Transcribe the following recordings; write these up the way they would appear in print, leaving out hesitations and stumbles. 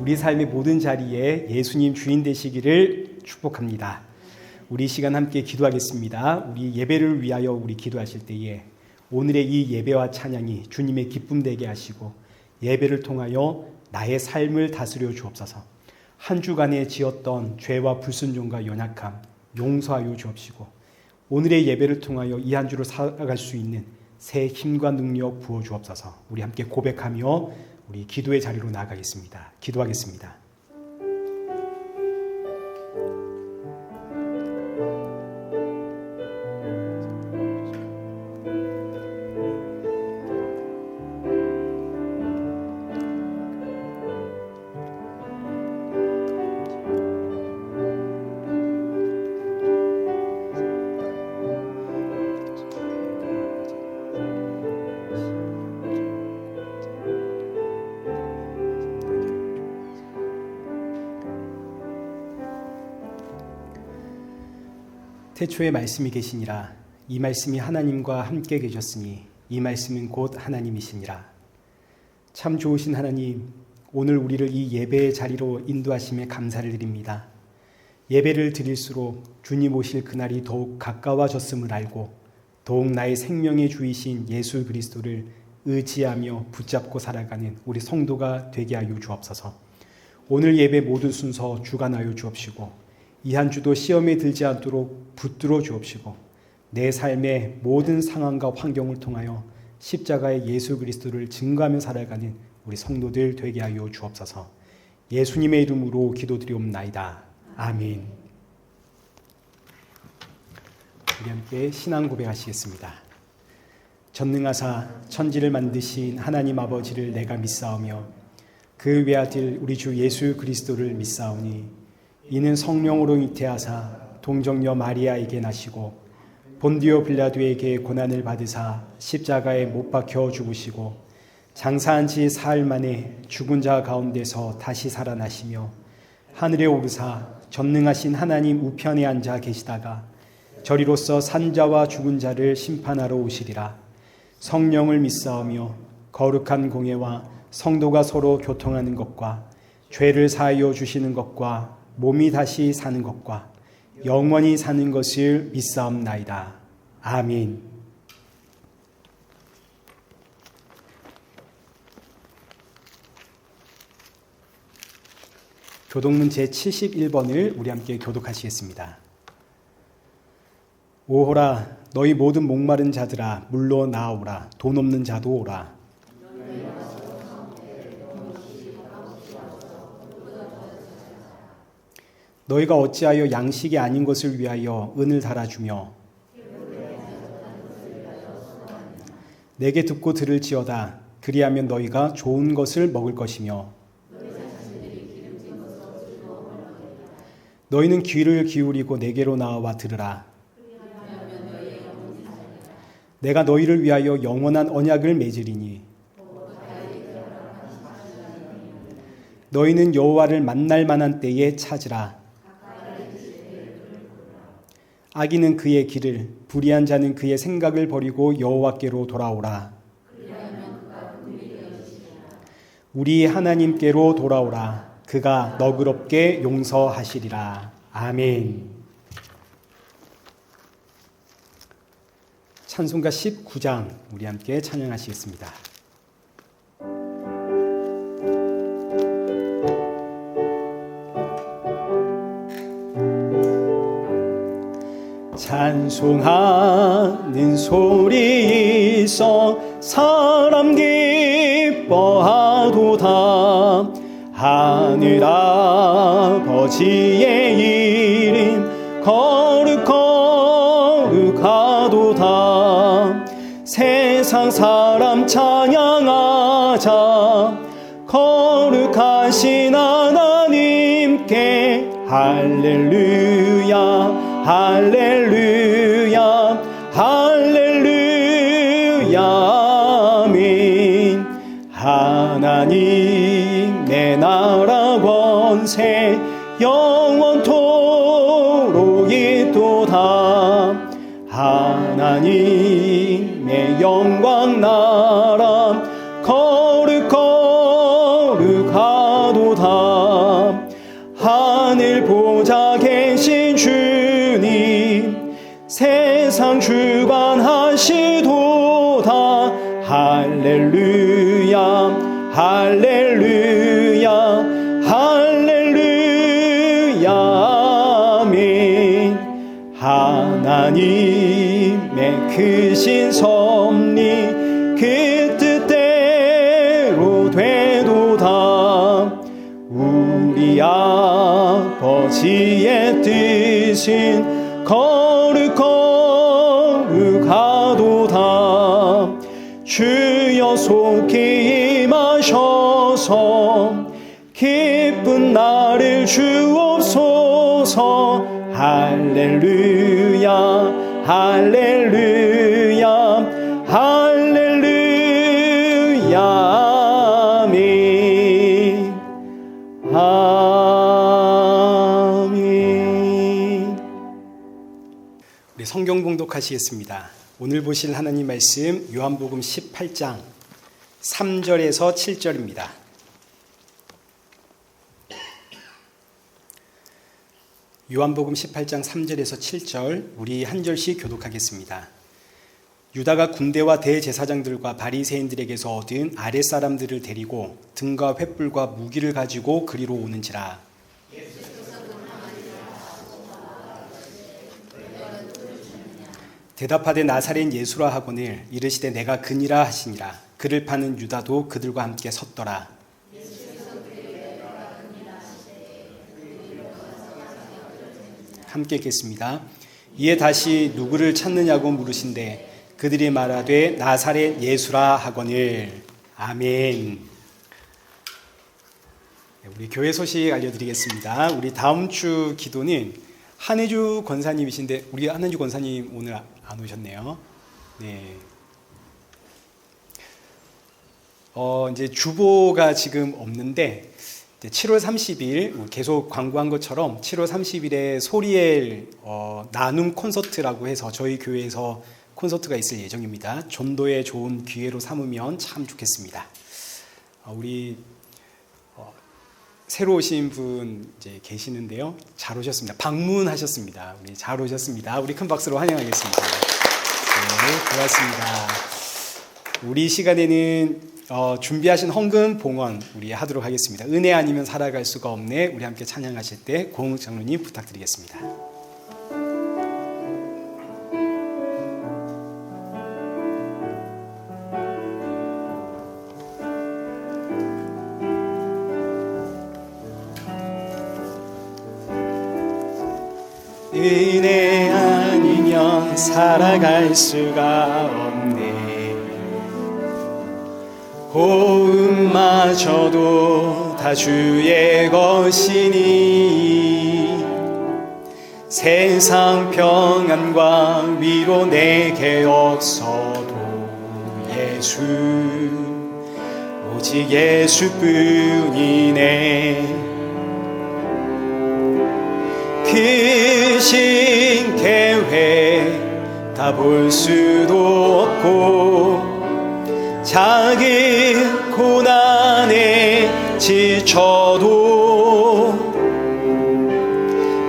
우리 삶의 모든 자리에 예수님 주인 되시기를 축복합니다. 우리 시간 함께 기도하겠습니다. 우리 예배를 위하여 우리 기도하실 때에 오늘의 이 예배와 찬양이 주님의 기쁨 되게 하시고 예배를 통하여 나의 삶을 다스려 주옵소서. 한 주간에 지었던 죄와 불순종과 연약함 용서하여 주옵시고 오늘의 예배를 통하여 이 한 주를 살아갈 수 있는 새 힘과 능력 부어 주옵소서. 우리 함께 고백하며 우리 기도의 자리로 나아가겠습니다. 기도하겠습니다. 태초에 말씀이 계시니라. 이 말씀이 하나님과 함께 계셨으니 이 말씀은 곧 하나님이시니라. 참 좋으신 하나님, 오늘 우리를 이 예배의 자리로 인도하심에 감사를 드립니다. 예배를 드릴수록 주님 오실 그날이 더욱 가까워졌음을 알고 더욱 나의 생명의 주이신 예수 그리스도를 의지하며 붙잡고 살아가는 우리 성도가 되게 하여 주옵소서. 오늘 예배 모든 순서 주관하여 주옵시고 이 한 주도 시험에 들지 않도록 붙들어 주옵시고 내 삶의 모든 상황과 환경을 통하여 십자가의 예수 그리스도를 증거하며 살아가는 우리 성도들 되게 하여 주옵소서. 예수님의 이름으로 기도드리옵나이다. 아멘. 우리 함께 신앙 고백하시겠습니다. 전능하사 천지를 만드신 하나님 아버지를 내가 믿사오며 그 외아들 우리 주 예수 그리스도를 믿사오니 이는 성령으로 잉태하사 동정녀 마리아에게 나시고 본디오 빌라도에게 고난을 받으사 십자가에 못 박혀 죽으시고 장사한 지 사흘 만에 죽은 자 가운데서 다시 살아나시며 하늘에 오르사 전능하신 하나님 우편에 앉아 계시다가 저리로서 산 자와 죽은 자를 심판하러 오시리라. 성령을 믿사오며 거룩한 공예와 성도가 서로 교통하는 것과 죄를 사하여 주시는 것과 몸이 다시 사는 것과 영원히 사는 것을 믿사옵나이다. 아멘. 교독문 제71번을 우리 함께 교독하시겠습니다. 오호라 너희 모든 목마른 자들아 물러 나오라. 돈 없는 자도 오라. 너희가 어찌하여 양식이 아닌 것을 위하여 은을 달아주며 내게 듣고 들을지어다. 그리하면 너희가 좋은 것을 먹을 것이며 너희는 귀를 기울이고 내게로 나와 들으라. 내가 너희를 위하여 영원한 언약을 맺으리니 너희는 여호와를 만날 만한 때에 찾으라. 악인은 그의 길을, 불의한 자는 그의 생각을 버리고 여호와께로 돌아오라. 우리 하나님께로 돌아오라. 그가 너그럽게 용서하시리라. 아멘. 찬송가 19장 우리 함께 찬양하시겠습니다. 찬송하는 소리 있어 사람 기뻐하도다. 하늘 아버지의 이름 거룩하도다. 세상 사람 찬양하자. 거룩하신 하나님께 할렐루야 할렐루야 할렐루야 아멘. 하나님의 나라 권세 영원토록 있도다. 하나님의 영광 나라 거룩하도다. 혼자 계신 주님 세상 주관하시도다. 할렐루야 할렐루야 할렐루야 아멘. 하나님의 크신 섭리 그 뜻대로 되도다. 우리 아버지의 뜻은 거룩거룩하도다. 주여 속히 임하셔서 기쁜 날을 주옵소서. 할렐루야 할렐루야 할렐루야 아멘 아멘. 우리 성경 봉독하시겠습니다. 오늘 보실 하나님 말씀 요한복음 18장 3절에서 7절입니다. 요한복음 18장 3절에서 7절 우리 한 절씩 교독하겠습니다. 유다가 군대와 대제사장들과 바리새인들에게서 얻은 아랫사람들을 데리고 등과 횃불과 무기를 가지고 그리로 오는지라. 대답하되 나사렛 예수라 하거늘 이르시되 내가 그니라 하시니라. 그를 파는 유다도 그들과 함께 섰더라. 함께 읽겠습니다. 이에 다시 누구를 찾느냐고 물으신대 그들이 말하되 나사렛 예수라 하거늘. 아멘. 우리 교회 소식 알려드리겠습니다. 우리 다음 주 기도는 한혜주 권사님이신데 우리 한혜주 권사님 오늘 안 오셨네요. 네. 이제 주보가 지금 없는데 7월 30일 계속 광고한 것처럼 7월 30일에 소리엘 나눔 콘서트라고 해서 저희 교회에서 콘서트가 있을 예정입니다. 전도에 좋은 기회로 삼으면 참 좋겠습니다. 우리 새로 오신 분 이제 계시는데요. 잘 오셨습니다. 방문하셨습니다. 우리 잘 오셨습니다. 우리 큰 박수로 환영하겠습니다. 네, 고맙습니다. 우리 시간에는 준비하신 헌금 봉헌 우리 하도록 하겠습니다. 은혜 아니면 살아갈 수가 없네. 우리 함께 찬양하실 때 고흥 장로님 부탁드리겠습니다. 은혜 아니면 살아갈 수가 없네. 호흡마저도 다 주의 것이니 세상 평안과 위로 내게 없어도 예수 오직 예수뿐이네. 크신 계획 다 볼 수도 없고 작은 고난에 지쳐도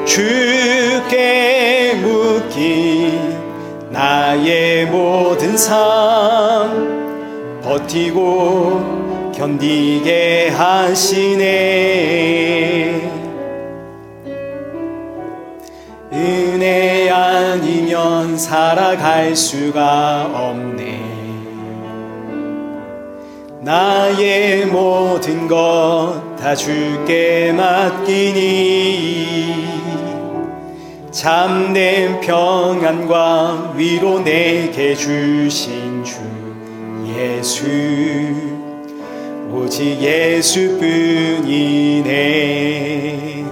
주께 묶인 나의 모든 삶 버티고 견디게 하시네. 은혜 아니면 살아갈 수가 없네. 나의 모든 것 다 주께 맡기니 참된 평안과 위로 내게 주신 주 예수 오직 예수뿐이네.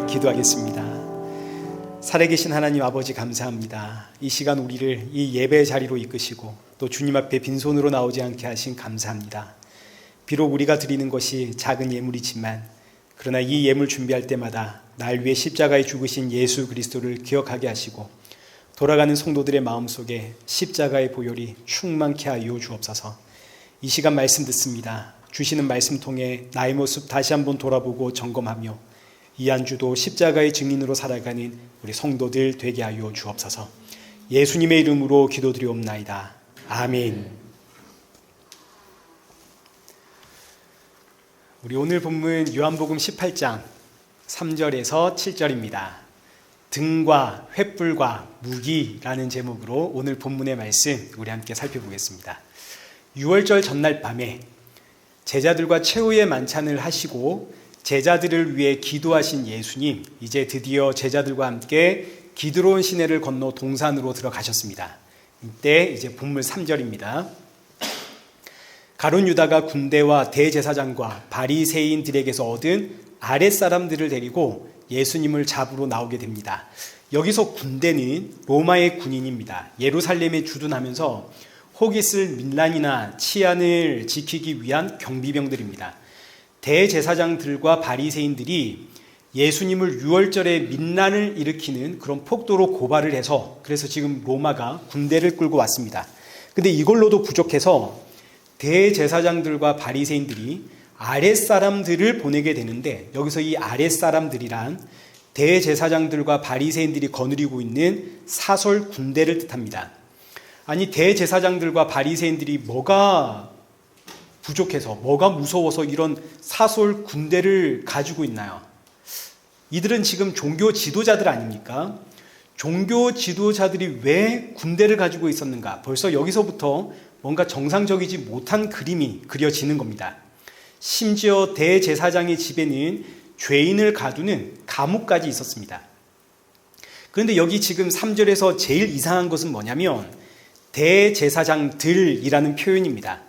기도하겠습니다. 살아계신 하나님 아버지 감사합니다. 이 시간 우리를 이 예배 자리로 이끄시고 또 주님 앞에 빈손으로 나오지 않게 하신 감사합니다. 비록 우리가 드리는 것이 작은 예물이지만 그러나 이 예물 준비할 때마다 날 위해 십자가에 죽으신 예수 그리스도를 기억하게 하시고 돌아가는 성도들의 마음속에 십자가의 보혈이 충만케 하여 주옵소서. 이 시간 말씀 듣습니다. 주시는 말씀 통해 나의 모습 다시 한번 돌아보고 점검하며 이 한 주도 십자가의 증인으로 살아가는 우리 성도들 되게 하여 주옵소서. 예수님의 이름으로 기도드리옵나이다. 아멘. 우리 오늘 본문 요한복음 18장 3절에서 7절입니다. 등과 횃불과 무기라는 제목으로 오늘 본문의 말씀 우리 함께 살펴보겠습니다. 6월절 전날 밤에 제자들과 최후의 만찬을 하시고 제자들을 위해 기도하신 예수님, 이제 드디어 제자들과 함께 기드론 시내를 건너 동산으로 들어가셨습니다. 이때 이제 본문 3절입니다. 가룟 유다가 군대와 대제사장과 바리새인들에게서 얻은 아랫사람들을 데리고 예수님을 잡으러 나오게 됩니다. 여기서 군대는 로마의 군인입니다. 예루살렘에 주둔하면서 혹 있을 민란이나 치안을 지키기 위한 경비병들입니다. 대제사장들과 바리새인들이 예수님을 유월절에 민란을 일으키는 그런 폭도로 고발을 해서 그래서 지금 로마가 군대를 끌고 왔습니다. 근데 이걸로도 부족해서 대제사장들과 바리새인들이 아랫사람들을 보내게 되는데 여기서 이 아랫사람들이란 대제사장들과 바리새인들이 거느리고 있는 사설 군대를 뜻합니다. 아니 대제사장들과 바리새인들이 뭐가 부족해서 뭐가 무서워서 이런 사설 군대를 가지고 있나요? 이들은 지금 종교 지도자들 아닙니까? 종교 지도자들이 왜 군대를 가지고 있었는가? 벌써 여기서부터 뭔가 정상적이지 못한 그림이 그려지는 겁니다. 심지어 대제사장의 집에는 죄인을 가두는 감옥까지 있었습니다. 그런데 여기 지금 3절에서 제일 이상한 것은 뭐냐면 대제사장들이라는 표현입니다.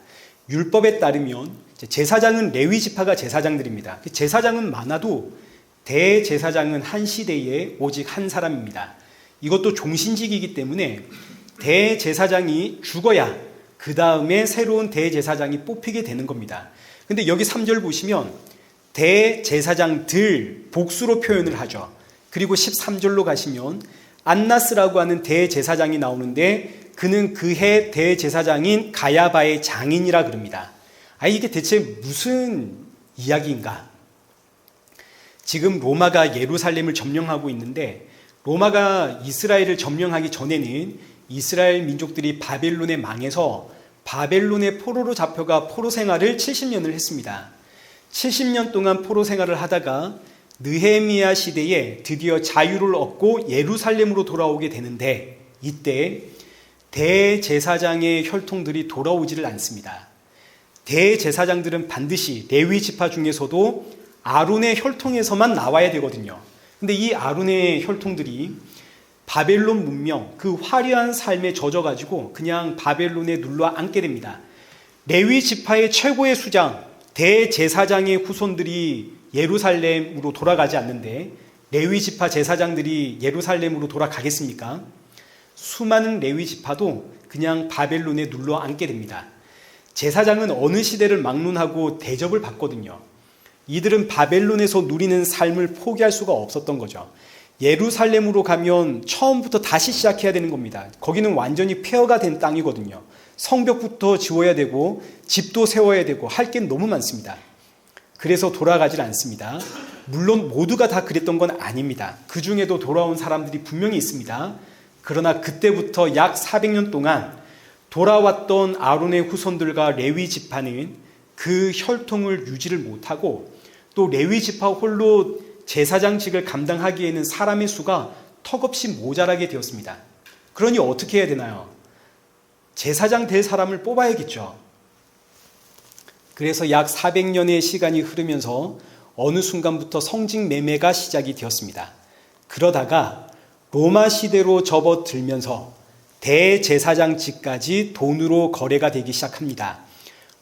율법에 따르면 제사장은 레위 지파가 제사장들입니다. 제사장은 많아도 대제사장은 한 시대에 오직 한 사람입니다. 이것도 종신직이기 때문에 대제사장이 죽어야 그 다음에 새로운 대제사장이 뽑히게 되는 겁니다. 근데 여기 3절 보시면 대제사장들 복수로 표현을 하죠. 그리고 13절로 가시면 안나스라고 하는 대제사장이 나오는데 그는 그해 대제사장인 가야바의 장인이라 그럽니다. 이게 대체 무슨 이야기인가? 지금 로마가 예루살렘을 점령하고 있는데 로마가 이스라엘을 점령하기 전에는 이스라엘 민족들이 바벨론에 망해서 바벨론의 포로로 잡혀가 포로 생활을 70년을 했습니다. 70년 동안 포로 생활을 하다가 느헤미야 시대에 드디어 자유를 얻고 예루살렘으로 돌아오게 되는데 이때 대제사장의 혈통들이 돌아오지를 않습니다. 대제사장들은 반드시 레위 지파 중에서도 아론의 혈통에서만 나와야 되거든요. 근데 이 아론의 혈통들이 바벨론 문명, 그 화려한 삶에 젖어가지고 그냥 바벨론에 눌러 앉게 됩니다. 레위 지파의 최고의 수장, 대제사장의 후손들이 예루살렘으로 돌아가지 않는데 레위 지파 제사장들이 예루살렘으로 돌아가겠습니까? 수많은 레위 지파도 그냥 바벨론에 눌러 앉게 됩니다. 제사장은 어느 시대를 막론하고 대접을 받거든요. 이들은 바벨론에서 누리는 삶을 포기할 수가 없었던 거죠. 예루살렘으로 가면 처음부터 다시 시작해야 되는 겁니다. 거기는 완전히 폐허가 된 땅이거든요. 성벽부터 지어야 되고 집도 세워야 되고 할 게 너무 많습니다. 그래서 돌아가질 않습니다. 물론 모두가 다 그랬던 건 아닙니다. 그 중에도 돌아온 사람들이 분명히 있습니다. 그러나 그때부터 약 400년 동안 돌아왔던 아론의 후손들과 레위 지파는 그 혈통을 유지를 못하고 또 레위 지파 홀로 제사장직을 감당하기에는 사람의 수가 턱없이 모자라게 되었습니다. 그러니 어떻게 해야 되나요? 제사장 될 사람을 뽑아야겠죠. 그래서 약 400년의 시간이 흐르면서 어느 순간부터 성직 매매가 시작이 되었습니다. 그러다가 로마 시대로 접어들면서 대제사장직까지 돈으로 거래가 되기 시작합니다.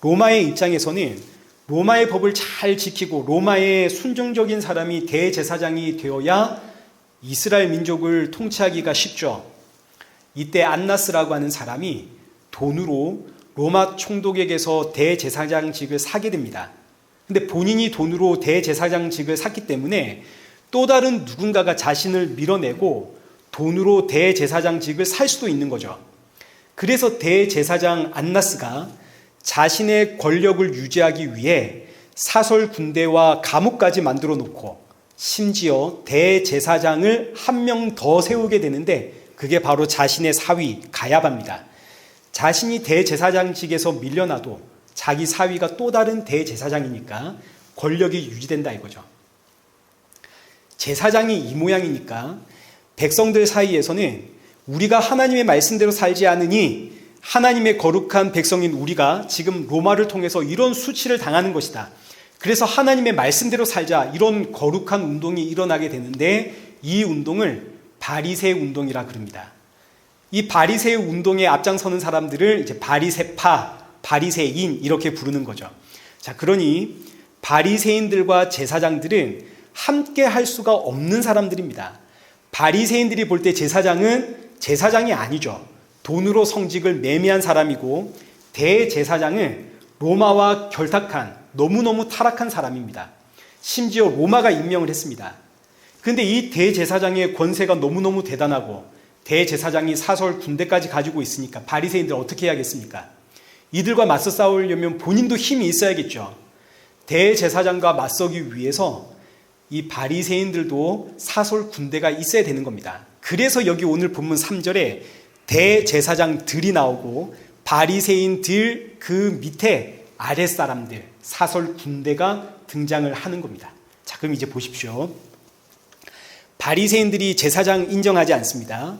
로마의 입장에서는 로마의 법을 잘 지키고 로마의 순종적인 사람이 대제사장이 되어야 이스라엘 민족을 통치하기가 쉽죠. 이때 안나스라고 하는 사람이 돈으로 로마 총독에게서 대제사장직을 사게 됩니다. 근데 본인이 돈으로 대제사장직을 샀기 때문에 또 다른 누군가가 자신을 밀어내고 돈으로 대제사장직을 살 수도 있는 거죠. 그래서 대제사장 안나스가 자신의 권력을 유지하기 위해 사설 군대와 감옥까지 만들어 놓고 심지어 대제사장을 한 명 더 세우게 되는데 그게 바로 자신의 사위 가야바입니다. 자신이 대제사장직에서 밀려나도 자기 사위가 또 다른 대제사장이니까 권력이 유지된다 이거죠. 제사장이 이 모양이니까 백성들 사이에서는 우리가 하나님의 말씀대로 살지 않으니 하나님의 거룩한 백성인 우리가 지금 로마를 통해서 이런 수치를 당하는 것이다. 그래서 하나님의 말씀대로 살자, 이런 거룩한 운동이 일어나게 되는데 이 운동을 바리새 운동이라 그럽니다. 이 바리새 운동에 앞장서는 사람들을 이제 바리새파, 바리새인 이렇게 부르는 거죠. 자, 그러니 바리새인들과 제사장들은 함께 할 수가 없는 사람들입니다. 바리새인들이 볼 때 제사장은 제사장이 아니죠. 돈으로 성직을 매매한 사람이고, 대제사장은 로마와 결탁한 너무너무 타락한 사람입니다. 심지어 로마가 임명을 했습니다. 그런데 이 대제사장의 권세가 너무너무 대단하고 대제사장이 사설 군대까지 가지고 있으니까 바리새인들 어떻게 해야겠습니까? 이들과 맞서 싸우려면 본인도 힘이 있어야겠죠. 대제사장과 맞서기 위해서 이 바리새인들도 사설 군대가 있어야 되는 겁니다. 그래서 여기 오늘 본문 3절에 대제사장들이 나오고 바리새인들 그 밑에 아랫사람들, 사설 군대가 등장을 하는 겁니다. 자, 그럼 이제 보십시오. 바리새인들이 제사장 인정하지 않습니다.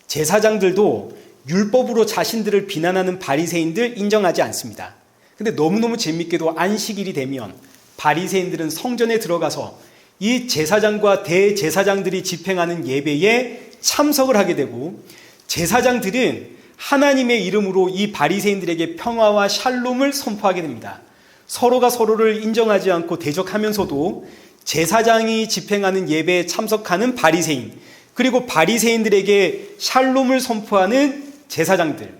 제사장들도 율법으로 자신들을 비난하는 바리새인들 인정하지 않습니다. 근데 너무너무 재밌게도 안식일이 되면 바리새인들은 성전에 들어가서 이 제사장과 대제사장들이 집행하는 예배에 참석을 하게 되고, 제사장들은 하나님의 이름으로 이 바리새인들에게 평화와 샬롬을 선포하게 됩니다. 서로가 서로를 인정하지 않고 대적하면서도 제사장이 집행하는 예배에 참석하는 바리새인, 그리고 바리새인들에게 샬롬을 선포하는 제사장들.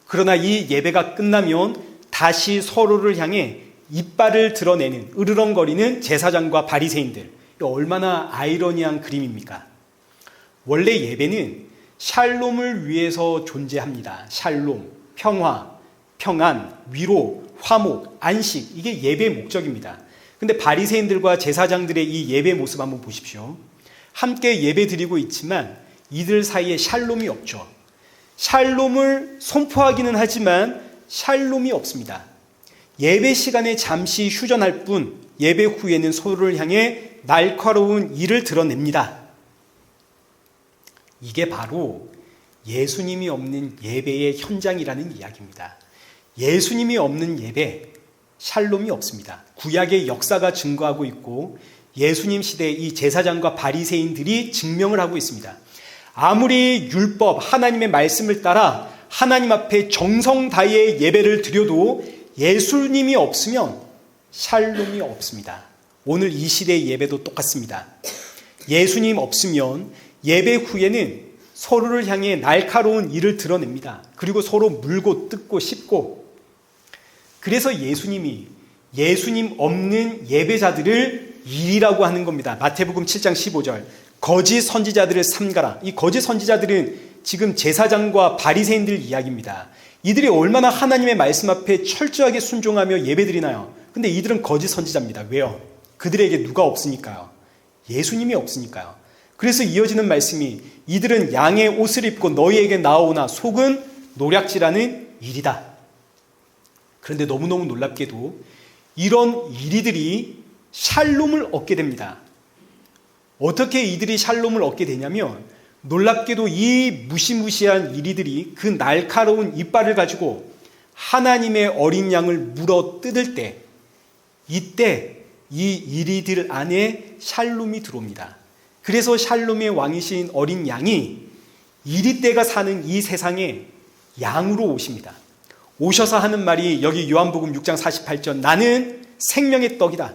그러나 이 예배가 끝나면 다시 서로를 향해 이빨을 드러내는 으르렁거리는 제사장과 바리새인들. 얼마나 아이러니한 그림입니까? 원래 예배는 샬롬을 위해서 존재합니다. 샬롬, 평화, 평안, 위로, 화목, 안식, 이게 예배의 목적입니다. 근데 바리새인들과 제사장들의 이 예배 모습 한번 보십시오. 함께 예배 드리고 있지만 이들 사이에 샬롬이 없죠. 샬롬을 선포하기는 하지만 샬롬이 없습니다. 예배 시간에 잠시 휴전할 뿐 예배 후에는 서로를 향해 날카로운 일을 드러냅니다. 이게 바로 예수님이 없는 예배의 현장이라는 이야기입니다. 예수님이 없는 예배, 샬롬이 없습니다. 구약의 역사가 증거하고 있고 예수님 시대의 이 제사장과 바리새인들이 증명을 하고 있습니다. 아무리 율법, 하나님의 말씀을 따라 하나님 앞에 정성 다해 예배를 드려도 예수님이 없으면 샬롬이 없습니다. 오늘 이 시대의 예배도 똑같습니다. 예수님 없으면 예배 후에는 서로를 향해 날카로운 일을 드러냅니다. 그리고 서로 물고 뜯고 씹고. 그래서 예수님이 예수님 없는 예배자들을 일이라고 하는 겁니다. 마태복음 7장 15절. 거짓 선지자들을 삼가라. 이 거짓 선지자들은 지금 제사장과 바리새인들 이야기입니다. 이들이 얼마나 하나님의 말씀 앞에 철저하게 순종하며 예배드리나요? 근데 이들은 거짓 선지자입니다. 왜요? 그들에게 누가 없으니까요. 예수님이 없으니까요. 그래서 이어지는 말씀이 이들은 양의 옷을 입고 너희에게 나오나 속은 노략질하는 일이다. 그런데 너무너무 놀랍게도 이런 이리들이 샬롬을 얻게 됩니다. 어떻게 이들이 샬롬을 얻게 되냐면 놀랍게도 이 무시무시한 이리들이 그 날카로운 이빨을 가지고 하나님의 어린 양을 물어 뜯을 때, 이때 이 이리들 안에 샬롬이 들어옵니다. 그래서 샬롬의 왕이신 어린 양이 이리떼가 사는 이 세상에 양으로 오십니다. 오셔서 하는 말이 여기 요한복음 6장 48절, 나는 생명의 떡이다.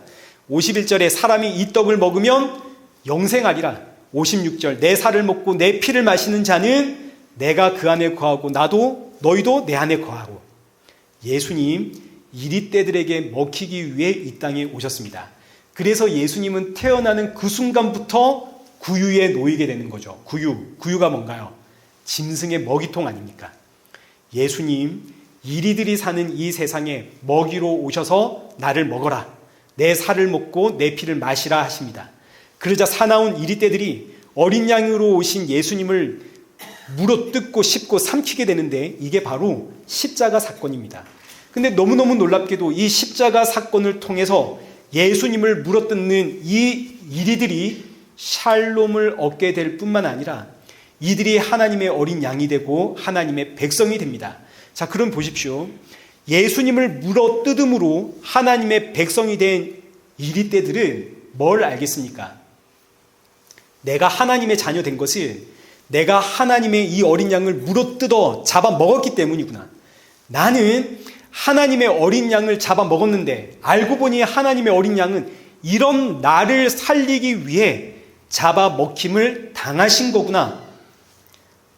51절에 사람이 이 떡을 먹으면 영생하리라. 56절, 내 살을 먹고 내 피를 마시는 자는 내가 그 안에 거하고 나도 너희도 내 안에 거하고. 예수님 이리떼들에게 먹히기 위해 이 땅에 오셨습니다. 그래서 예수님은 태어나는 그 순간부터 구유에 놓이게 되는 거죠. 구유가 뭔가요? 짐승의 먹이통 아닙니까? 예수님 이리들이 사는 이 세상에 먹이로 오셔서 나를 먹어라, 내 살을 먹고 내 피를 마시라 하십니다. 그러자 사나운 이리떼들이 어린 양으로 오신 예수님을 물어뜯고 씹고 삼키게 되는데 이게 바로 십자가 사건입니다. 근데 너무너무 놀랍게도 이 십자가 사건을 통해서 예수님을 물어뜯는 이 이리들이 샬롬을 얻게 될 뿐만 아니라 이들이 하나님의 어린 양이 되고 하나님의 백성이 됩니다. 자, 그럼 보십시오. 예수님을 물어뜯음으로 하나님의 백성이 된 이리떼들은 뭘 알겠습니까? 내가 하나님의 자녀 된 것을 내가 하나님의 이 어린 양을 물어뜯어 잡아먹었기 때문이구나. 나는 하나님의 어린 양을 잡아먹었는데 알고 보니 하나님의 어린 양은 이런 나를 살리기 위해 잡아먹힘을 당하신 거구나.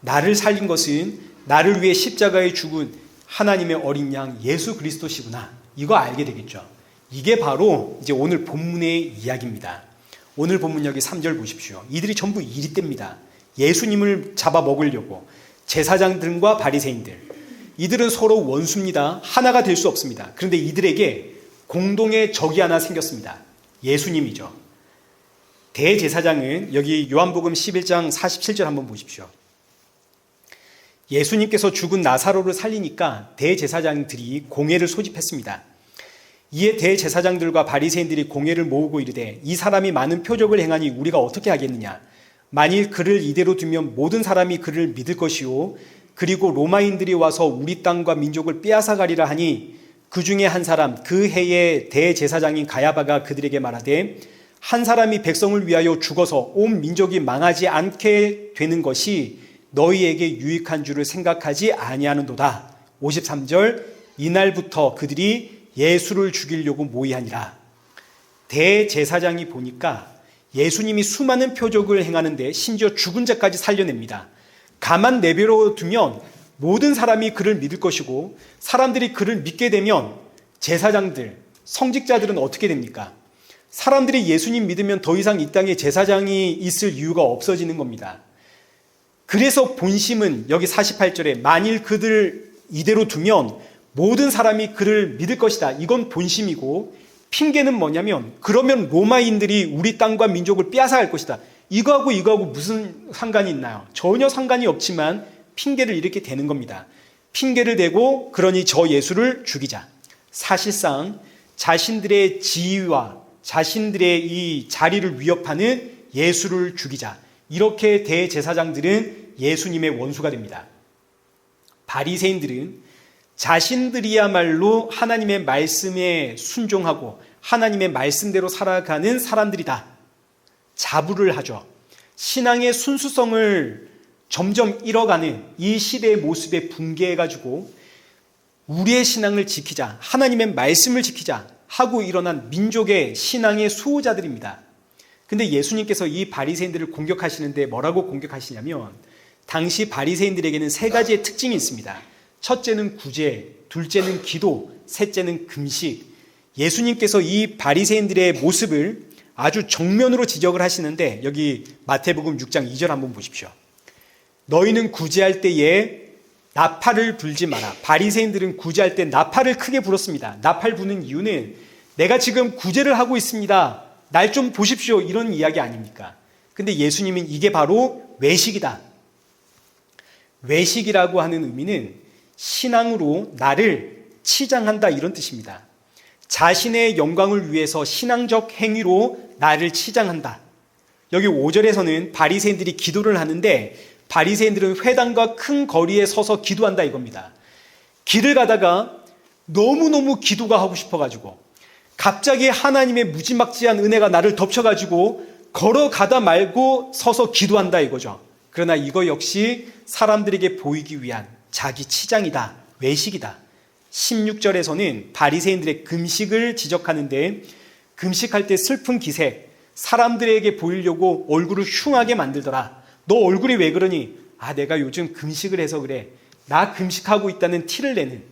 나를 살린 것은 나를 위해 십자가에 죽은 하나님의 어린 양 예수 그리스도시구나. 이거 알게 되겠죠. 이게 바로 이제 오늘 본문의 이야기입니다. 오늘 본문 여기 3절 보십시오. 이들이 전부 이리떼입니다. 예수님을 잡아먹으려고 제사장들과 바리새인들, 이들은 서로 원수입니다. 하나가 될 수 없습니다. 그런데 이들에게 공동의 적이 하나 생겼습니다. 예수님이죠. 대제사장은 여기 요한복음 11장 47절 한번 보십시오. 예수님께서 죽은 나사로를 살리니까 대제사장들이 공회를 소집했습니다. 이에 대제사장들과 바리새인들이 공회를 모으고 이르되 이 사람이 많은 표적을 행하니 우리가 어떻게 하겠느냐. 만일 그를 이대로 두면 모든 사람이 그를 믿을 것이요 그리고 로마인들이 와서 우리 땅과 민족을 빼앗아가리라 하니 그 중에 한 사람 그 해의 대제사장인 가야바가 그들에게 말하되 한 사람이 백성을 위하여 죽어서 온 민족이 망하지 않게 되는 것이 너희에게 유익한 줄을 생각하지 아니하는도다. 53절 이날부터 그들이 예수를 죽이려고 모의하니라. 대제사장이 보니까 예수님이 수많은 표적을 행하는데 심지어 죽은 자까지 살려냅니다. 가만 내버려 두면 모든 사람이 그를 믿을 것이고 사람들이 그를 믿게 되면 제사장들, 성직자들은 어떻게 됩니까? 사람들이 예수님 믿으면 더 이상 이 땅에 제사장이 있을 이유가 없어지는 겁니다. 그래서 본심은 여기 48절에 만일 그들 이대로 두면 모든 사람이 그를 믿을 것이다. 이건 본심이고 핑계는 뭐냐면 그러면 로마인들이 우리 땅과 민족을 빼앗아갈 것이다. 이거하고 무슨 상관이 있나요? 전혀 상관이 없지만 핑계를 이렇게 대는 겁니다. 핑계를 대고 그러니 저 예수를 죽이자. 사실상 자신들의 지위와 자신들의 이 자리를 위협하는 예수를 죽이자. 이렇게 대제사장들은 예수님의 원수가 됩니다. 바리새인들은 자신들이야말로 하나님의 말씀에 순종하고 하나님의 말씀대로 살아가는 사람들이다. 자부를 하죠. 신앙의 순수성을 점점 잃어가는 이 시대의 모습에 분개해가지고 우리의 신앙을 지키자, 하나님의 말씀을 지키자 하고 일어난 민족의 신앙의 수호자들입니다. 근데 예수님께서 이 바리새인들을 공격하시는데 뭐라고 공격하시냐면 당시 바리새인들에게는 세 가지의 특징이 있습니다. 첫째는 구제, 둘째는 기도, 셋째는 금식. 예수님께서 이 바리새인들의 모습을 아주 정면으로 지적을 하시는데 여기 마태복음 6장 2절 한번 보십시오. 너희는 구제할 때에 나팔을 불지 마라. 바리새인들은 구제할 때 나팔을 크게 불었습니다. 나팔 부는 이유는 내가 지금 구제를 하고 있습니다. 날 좀 보십시오. 이런 이야기 아닙니까? 근데 예수님은 이게 바로 외식이다. 외식이라고 하는 의미는 신앙으로 나를 치장한다 이런 뜻입니다. 자신의 영광을 위해서 신앙적 행위로 나를 치장한다. 여기 5절에서는 바리새인들이 기도를 하는데 바리새인들은 회당과 큰 거리에 서서 기도한다 이겁니다. 길을 가다가 너무너무 기도가 하고 싶어가지고 갑자기 하나님의 무지막지한 은혜가 나를 덮쳐가지고 걸어가다 말고 서서 기도한다 이거죠. 그러나 이거 역시 사람들에게 보이기 위한 자기 치장이다, 외식이다. 16절에서는 바리새인들의 금식을 지적하는데 금식할 때 슬픈 기색, 사람들에게 보이려고 얼굴을 흉하게 만들더라. 너 얼굴이 왜 그러니? 내가 요즘 금식을 해서 그래. 나 금식하고 있다는 티를 내는,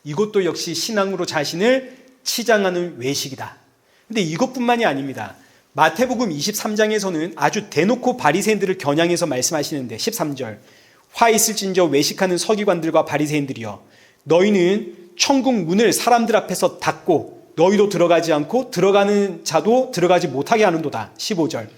이것도 역시 신앙으로 자신을 치장하는 외식이다. 근데 이것뿐만이 아닙니다. 마태복음 23장에서는 아주 대놓고 바리새인들을 겨냥해서 말씀하시는데 13절 화 있을진저 외식하는 서기관들과 바리새인들이여 너희는 천국 문을 사람들 앞에서 닫고 너희도 들어가지 않고 들어가는 자도 들어가지 못하게 하는도다. 15절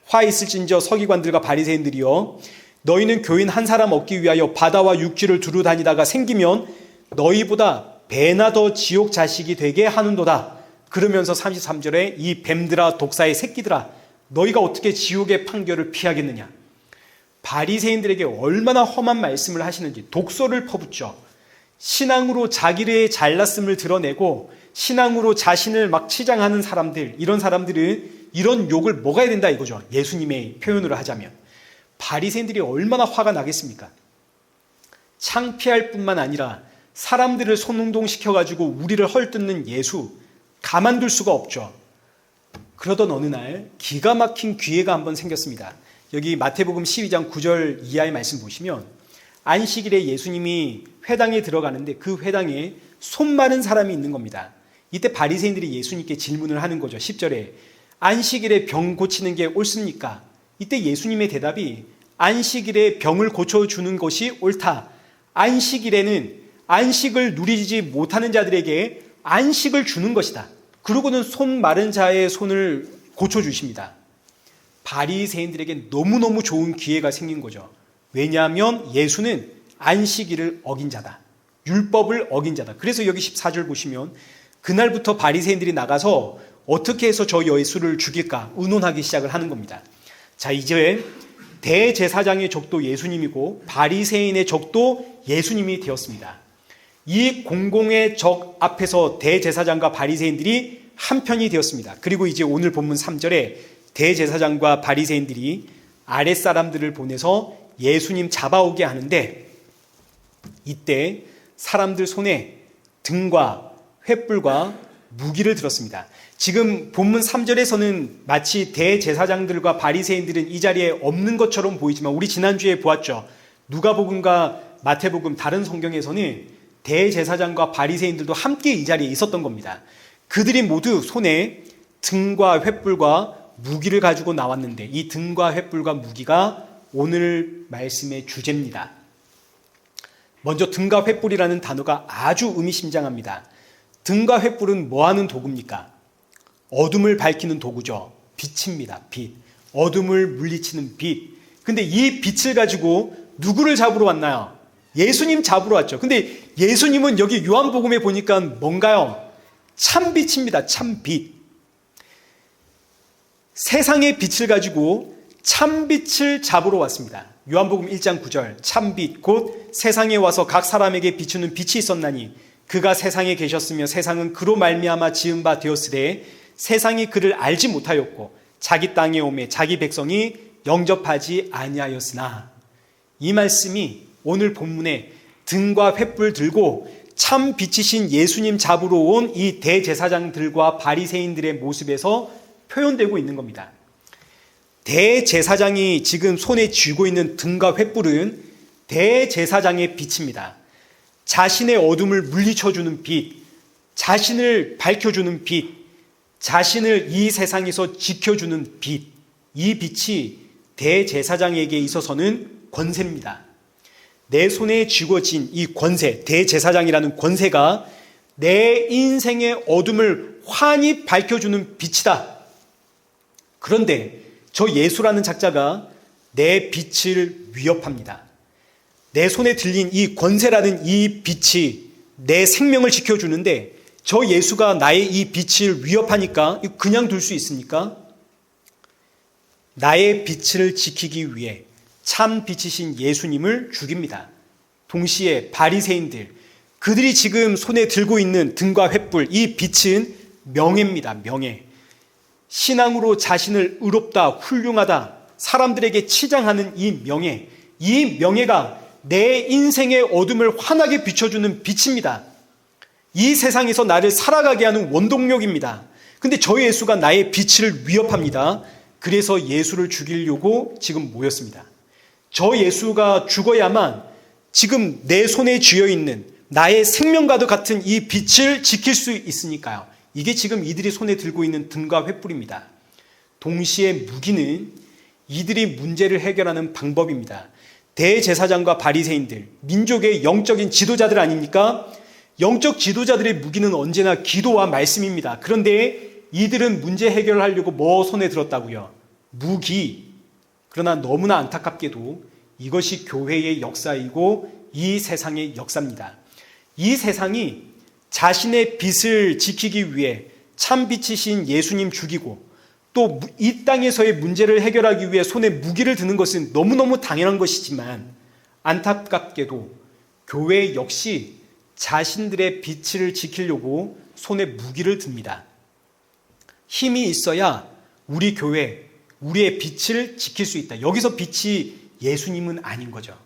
화 있을진저 서기관들과 바리새인들이여, 너희는 교인 한 사람 얻기 위하여 바다와 육지를 두루 다니다가 생기면 너희보다 배나 더 지옥 자식이 되게 하는도다. 그러면서 33절에 이 뱀들아 독사의 새끼들아, 너희가 어떻게 지옥의 판결을 피하겠느냐. 바리새인들에게 얼마나 험한 말씀을 하시는지, 독소를 퍼붓죠. 신앙으로 자기의 잘났음을 드러내고 신앙으로 자신을 막 치장하는 사람들, 이런 사람들은 이런 욕을 먹어야 된다 이거죠. 예수님의 표현으로 하자면. 바리새인들이 얼마나 화가 나겠습니까? 창피할 뿐만 아니라 사람들을 손흥동시켜가지고 우리를 헐뜯는 예수, 가만둘 수가 없죠. 그러던 어느 날 기가 막힌 기회가 한번 생겼습니다. 여기 마태복음 12장 9절 이하의 말씀 보시면 안식일에 예수님이 회당에 들어가는데 그 회당에 손 마른 사람이 있는 겁니다. 이때 바리새인들이 예수님께 질문을 하는 거죠. 10절에 안식일에 병 고치는 게 옳습니까? 이때 예수님의 대답이 안식일에 병을 고쳐주는 것이 옳다. 안식일에는 안식을 누리지 못하는 자들에게 안식을 주는 것이다. 그러고는 손 마른 자의 손을 고쳐주십니다. 바리새인들에게 너무너무 좋은 기회가 생긴 거죠. 왜냐하면 예수는 안식일을 어긴 자다. 율법을 어긴 자다. 그래서 여기 14절 보시면 그날부터 바리새인들이 나가서 어떻게 해서 저 예수를 죽일까 의논하기 시작을 하는 겁니다. 자, 이제 대제사장의 적도 예수님이고 바리새인의 적도 예수님이 되었습니다. 이 공공의 적 앞에서 대제사장과 바리새인들이 한편이 되었습니다. 그리고 이제 오늘 본문 3절에 대제사장과 바리새인들이 아랫사람들을 보내서 예수님 잡아오게 하는데 이때 사람들 손에 등과 횃불과 무기를 들었습니다. 지금 본문 3절에서는 마치 대제사장들과 바리새인들은 이 자리에 없는 것처럼 보이지만 우리 지난주에 보았죠. 누가복음과 마태복음 다른 성경에서는 대제사장과 바리새인들도 함께 이 자리에 있었던 겁니다. 그들이 모두 손에 등과 횃불과 무기를 가지고 나왔는데 이 등과 횃불과 무기가 오늘 말씀의 주제입니다. 먼저 등과 횃불이라는 단어가 아주 의미심장합니다. 등과 횃불은 뭐하는 도구입니까? 어둠을 밝히는 도구죠. 빛입니다. 빛. 어둠을 물리치는 빛. 근데 이 빛을 가지고 누구를 잡으러 왔나요? 예수님 잡으러 왔죠. 근데 예수님은 여기 요한복음에 보니까 뭔가요? 참빛입니다. 참빛. 세상의 빛을 가지고 참빛을 잡으러 왔습니다. 요한복음 1장 9절 참빛 곧 세상에 와서 각 사람에게 비추는 빛이 있었나니 그가 세상에 계셨으며 세상은 그로 말미암아 지은 바 되었으되 세상이 그를 알지 못하였고 자기 땅에 오매 자기 백성이 영접하지 아니하였으나. 이 말씀이 오늘 본문에 등과 횃불 들고 참 빛이신 예수님 잡으러 온 이 대제사장들과 바리새인들의 모습에서 표현되고 있는 겁니다. 대제사장이 지금 손에 쥐고 있는 등과 횃불은 대제사장의 빛입니다. 자신의 어둠을 물리쳐주는 빛, 자신을 밝혀주는 빛, 자신을 이 세상에서 지켜주는 빛, 이 빛이 대제사장에게 있어서는 권세입니다. 내 손에 쥐고진 이 권세, 대제사장이라는 권세가 내 인생의 어둠을 환히 밝혀주는 빛이다. 그런데 저 예수라는 작자가 내 빛을 위협합니다. 내 손에 들린 이 권세라는 이 빛이 내 생명을 지켜주는데 저 예수가 나의 이 빛을 위협하니까 그냥 둘 수 있습니까? 나의 빛을 지키기 위해 참 빛이신 예수님을 죽입니다. 동시에 바리새인들, 그들이 지금 손에 들고 있는 등과 횃불, 이 빛은 명예입니다. 명예. 신앙으로 자신을 의롭다, 훌륭하다, 사람들에게 치장하는 이 명예, 이 명예가 내 인생의 어둠을 환하게 비춰주는 빛입니다. 이 세상에서 나를 살아가게 하는 원동력입니다. 근데 저 예수가 나의 빛을 위협합니다. 그래서 예수를 죽이려고 지금 모였습니다. 저 예수가 죽어야만 지금 내 손에 쥐어있는 나의 생명과도 같은 이 빛을 지킬 수 있으니까요. 이게 지금 이들이 손에 들고 있는 등과 횃불입니다. 동시에 무기는 이들이 문제를 해결하는 방법입니다. 대제사장과 바리새인들, 민족의 영적인 지도자들 아닙니까? 영적 지도자들의 무기는 언제나 기도와 말씀입니다. 그런데 이들은 문제 해결을 하려고 뭐 손에 들었다고요? 무기, 그러나 너무나 안타깝게도 이것이 교회의 역사이고 이 세상의 역사입니다. 이 세상이 자신의 빛을 지키기 위해 참 빛이신 예수님 죽이고 또 이 땅에서의 문제를 해결하기 위해 손에 무기를 드는 것은 너무너무 당연한 것이지만 안타깝게도 교회 역시 자신들의 빛을 지키려고 손에 무기를 듭니다. 힘이 있어야 우리 교회, 우리의 빛을 지킬 수 있다. 여기서 빛이 예수님은 아닌 거죠.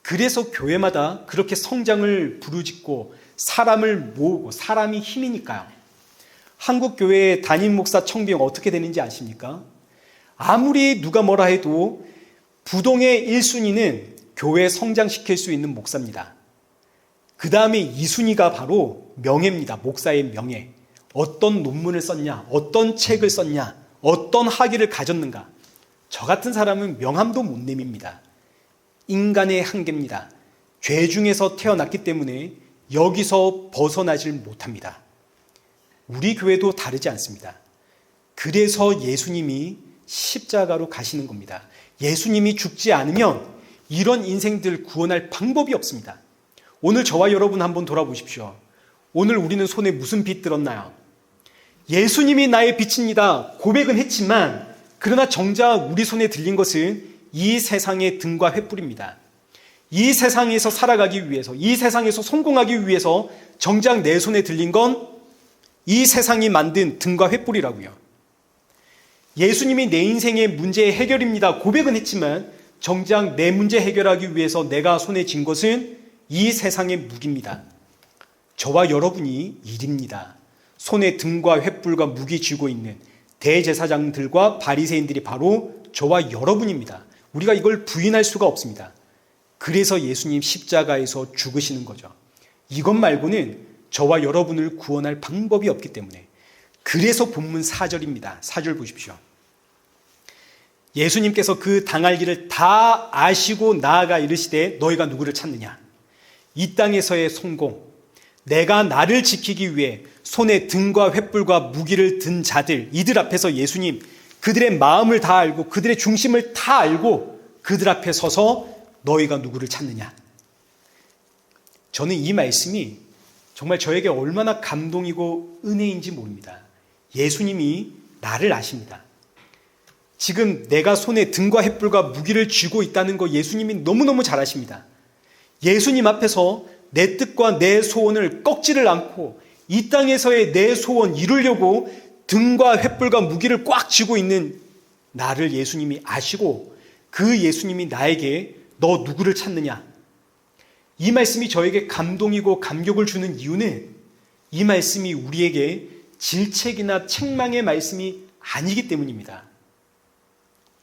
그래서 교회마다 그렇게 성장을 부르짖고 사람을 모으고, 사람이 힘이니까요. 한국 교회의 담임 목사 청빙 어떻게 되는지 아십니까? 아무리 누가 뭐라 해도 부동의 1순위는 교회 성장시킬 수 있는 목사입니다. 그 다음에 2순위가 바로 명예입니다. 목사의 명예. 어떤 논문을 썼냐, 어떤 책을 썼냐, 어떤 학위를 가졌는가. 저 같은 사람은 명함도 못 내밉니다. 인간의 한계입니다. 죄 중에서 태어났기 때문에 여기서 벗어나질 못합니다. 우리 교회도 다르지 않습니다. 그래서 예수님이 십자가로 가시는 겁니다. 예수님이 죽지 않으면 이런 인생들 구원할 방법이 없습니다. 오늘 저와 여러분 한번 돌아보십시오. 오늘 우리는 손에 무슨 빛 들었나요? 예수님이 나의 빛입니다. 고백은 했지만 그러나 정작 우리 손에 들린 것은 이 세상의 등과 횃불입니다. 이 세상에서 살아가기 위해서, 이 세상에서 성공하기 위해서 정작 내 손에 들린 건 이 세상이 만든 등과 횃불이라고요. 예수님이 내 인생의 문제의 해결입니다. 고백은 했지만 정작 내 문제 해결하기 위해서 내가 손에 쥔 것은 이 세상의 무기입니다. 저와 여러분이 일입니다. 손에 등과 횃불과 무기 쥐고 있는 대제사장들과 바리새인들이 바로 저와 여러분입니다. 우리가 이걸 부인할 수가 없습니다. 그래서 예수님 십자가에서 죽으시는 거죠. 이것 말고는 저와 여러분을 구원할 방법이 없기 때문에. 그래서 본문 4절입니다. 4절 보십시오. 예수님께서 그 당할 일을 다 아시고 나아가 이르시되 너희가 누구를 찾느냐? 이 땅에서의 성공, 내가 나를 지키기 위해 손에 등과 횃불과 무기를 든 자들, 이들 앞에서 예수님 그들의 마음을 다 알고 그들의 중심을 다 알고 그들 앞에 서서 너희가 누구를 찾느냐? 저는 이 말씀이 정말 저에게 얼마나 감동이고 은혜인지 모릅니다. 예수님이 나를 아십니다. 지금 내가 손에 등과 횃불과 무기를 쥐고 있다는 거 예수님이 너무너무 잘 아십니다. 예수님 앞에서 내 뜻과 내 소원을 꺾지를 않고 이 땅에서의 내 소원 이루려고 등과 횃불과 무기를 꽉 쥐고 있는 나를 예수님이 아시고 그 예수님이 나에게 너 누구를 찾느냐? 이 말씀이 저에게 감동이고 감격을 주는 이유는 이 말씀이 우리에게 질책이나 책망의 말씀이 아니기 때문입니다.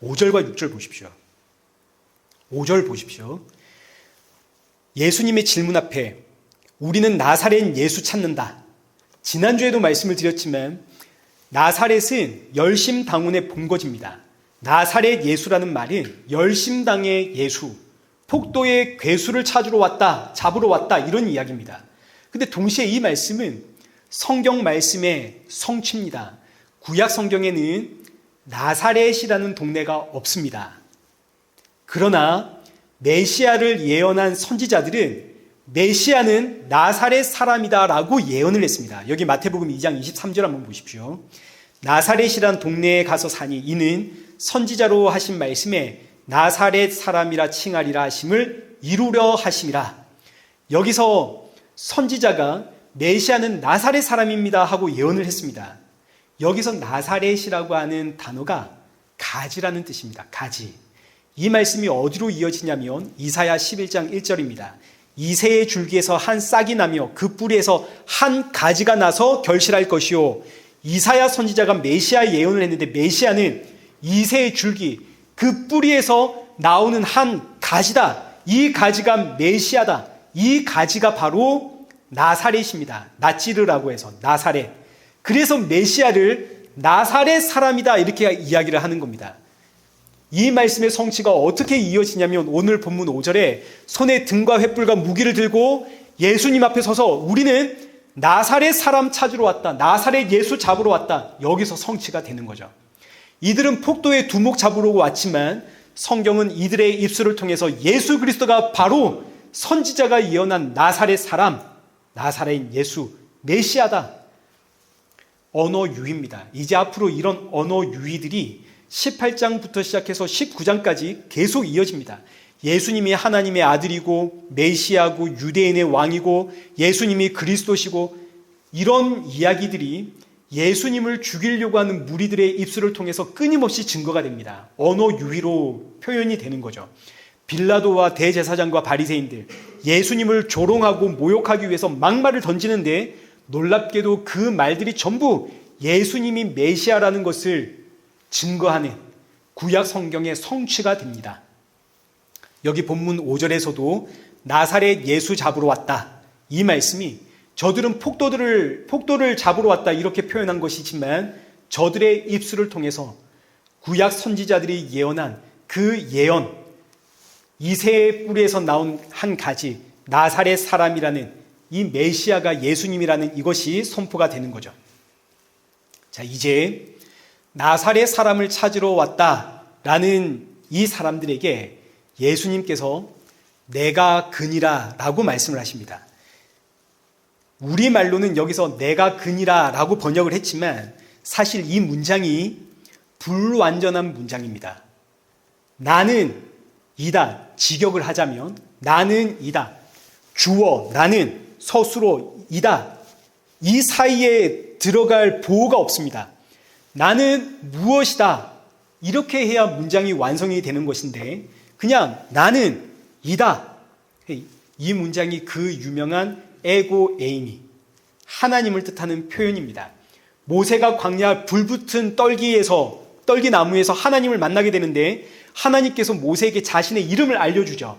5절과 6절 보십시오. 5절 보십시오. 예수님의 질문 앞에 우리는 나사렛 예수 찾는다. 지난주에도 말씀을 드렸지만 나사렛은 열심당원의 본거지입니다. 나사렛 예수라는 말은 열심당의 예수, 폭도의 괴수를 찾으러 왔다, 잡으러 왔다 이런 이야기입니다. 근데 동시에 이 말씀은 성경 말씀의 성취입니다. 구약 성경에는 나사렛이라는 동네가 없습니다. 그러나 메시아를 예언한 선지자들은 메시아는 나사렛 사람이다라고 예언을 했습니다. 여기 마태복음 2장 23절 한번 보십시오. 나사렛이란 동네에 가서 사니 이는 선지자로 하신 말씀에 나사렛 사람이라 칭하리라 하심을 이루려 하심이라. 여기서 선지자가 메시아는 나사렛 사람입니다 하고 예언을 했습니다. 여기서 나사렛이라고 하는 단어가 가지라는 뜻입니다. 가지. 이 말씀이 어디로 이어지냐면 이사야 11장 1절입니다. 이새의 줄기에서 한 싹이 나며 그 뿌리에서 한 가지가 나서 결실할 것이요. 이사야 선지자가 메시아 예언을 했는데 메시아는 이새의 줄기, 그 뿌리에서 나오는 한 가지다. 이 가지가 메시아다. 이 가지가 바로 나사렛입니다. 나찌르라고 해서 나사렛. 그래서 메시아를 나사렛 사람이다 이렇게 이야기를 하는 겁니다. 이 말씀의 성취가 어떻게 이어지냐면 오늘 본문 5절에 손에 등과 횃불과 무기를 들고 예수님 앞에 서서 우리는 나사렛 사람 찾으러 왔다. 나사렛 예수 잡으러 왔다. 여기서 성취가 되는 거죠. 이들은 폭도의 두목 잡으러 왔지만 성경은 이들의 입술을 통해서 예수 그리스도가 바로 선지자가 예언한 나사렛 사람, 나사렛 예수, 메시아다. 언어 유희입니다. 이제 앞으로 이런 언어 유희들이 18장부터 시작해서 19장까지 계속 이어집니다. 예수님이 하나님의 아들이고 메시아고 유대인의 왕이고 예수님이 그리스도시고 이런 이야기들이 예수님을 죽이려고 하는 무리들의 입술을 통해서 끊임없이 증거가 됩니다. 언어 유희로 표현이 되는 거죠. 빌라도와 대제사장과 바리새인들, 예수님을 조롱하고 모욕하기 위해서 막말을 던지는데 놀랍게도 그 말들이 전부 예수님이 메시아라는 것을 증거하는 구약 성경의 성취가 됩니다. 여기 본문 5절에서도 나사렛 예수 잡으러 왔다. 이 말씀이 저들은 폭도를 잡으러 왔다 이렇게 표현한 것이지만 저들의 입술을 통해서 구약 선지자들이 예언한 그 예언, 이새의 뿌리에서 나온 한 가지 나사렛 사람이라는 이 메시아가 예수님이라는 이것이 선포가 되는 거죠. 자, 이제 나사렛 사람을 찾으러 왔다라는 이 사람들에게 예수님께서 내가 그니라 라고 말씀을 하십니다. 우리말로는 여기서 내가 그니라 라고 번역을 했지만 사실 이 문장이 불완전한 문장입니다. 나는 이다, 직역을 하자면 나는 이다, 주어 나는 서술어 이다, 이 사이에 들어갈 보호가 없습니다. 나는 무엇이다, 이렇게 해야 문장이 완성이 되는 것인데 그냥 나는 이다, 이 문장이 그 유명한 에고 에이미, 하나님을 뜻하는 표현입니다. 모세가 광야 불붙은 떨기나무에서 하나님을 만나게 되는데 하나님께서 모세에게 자신의 이름을 알려주죠.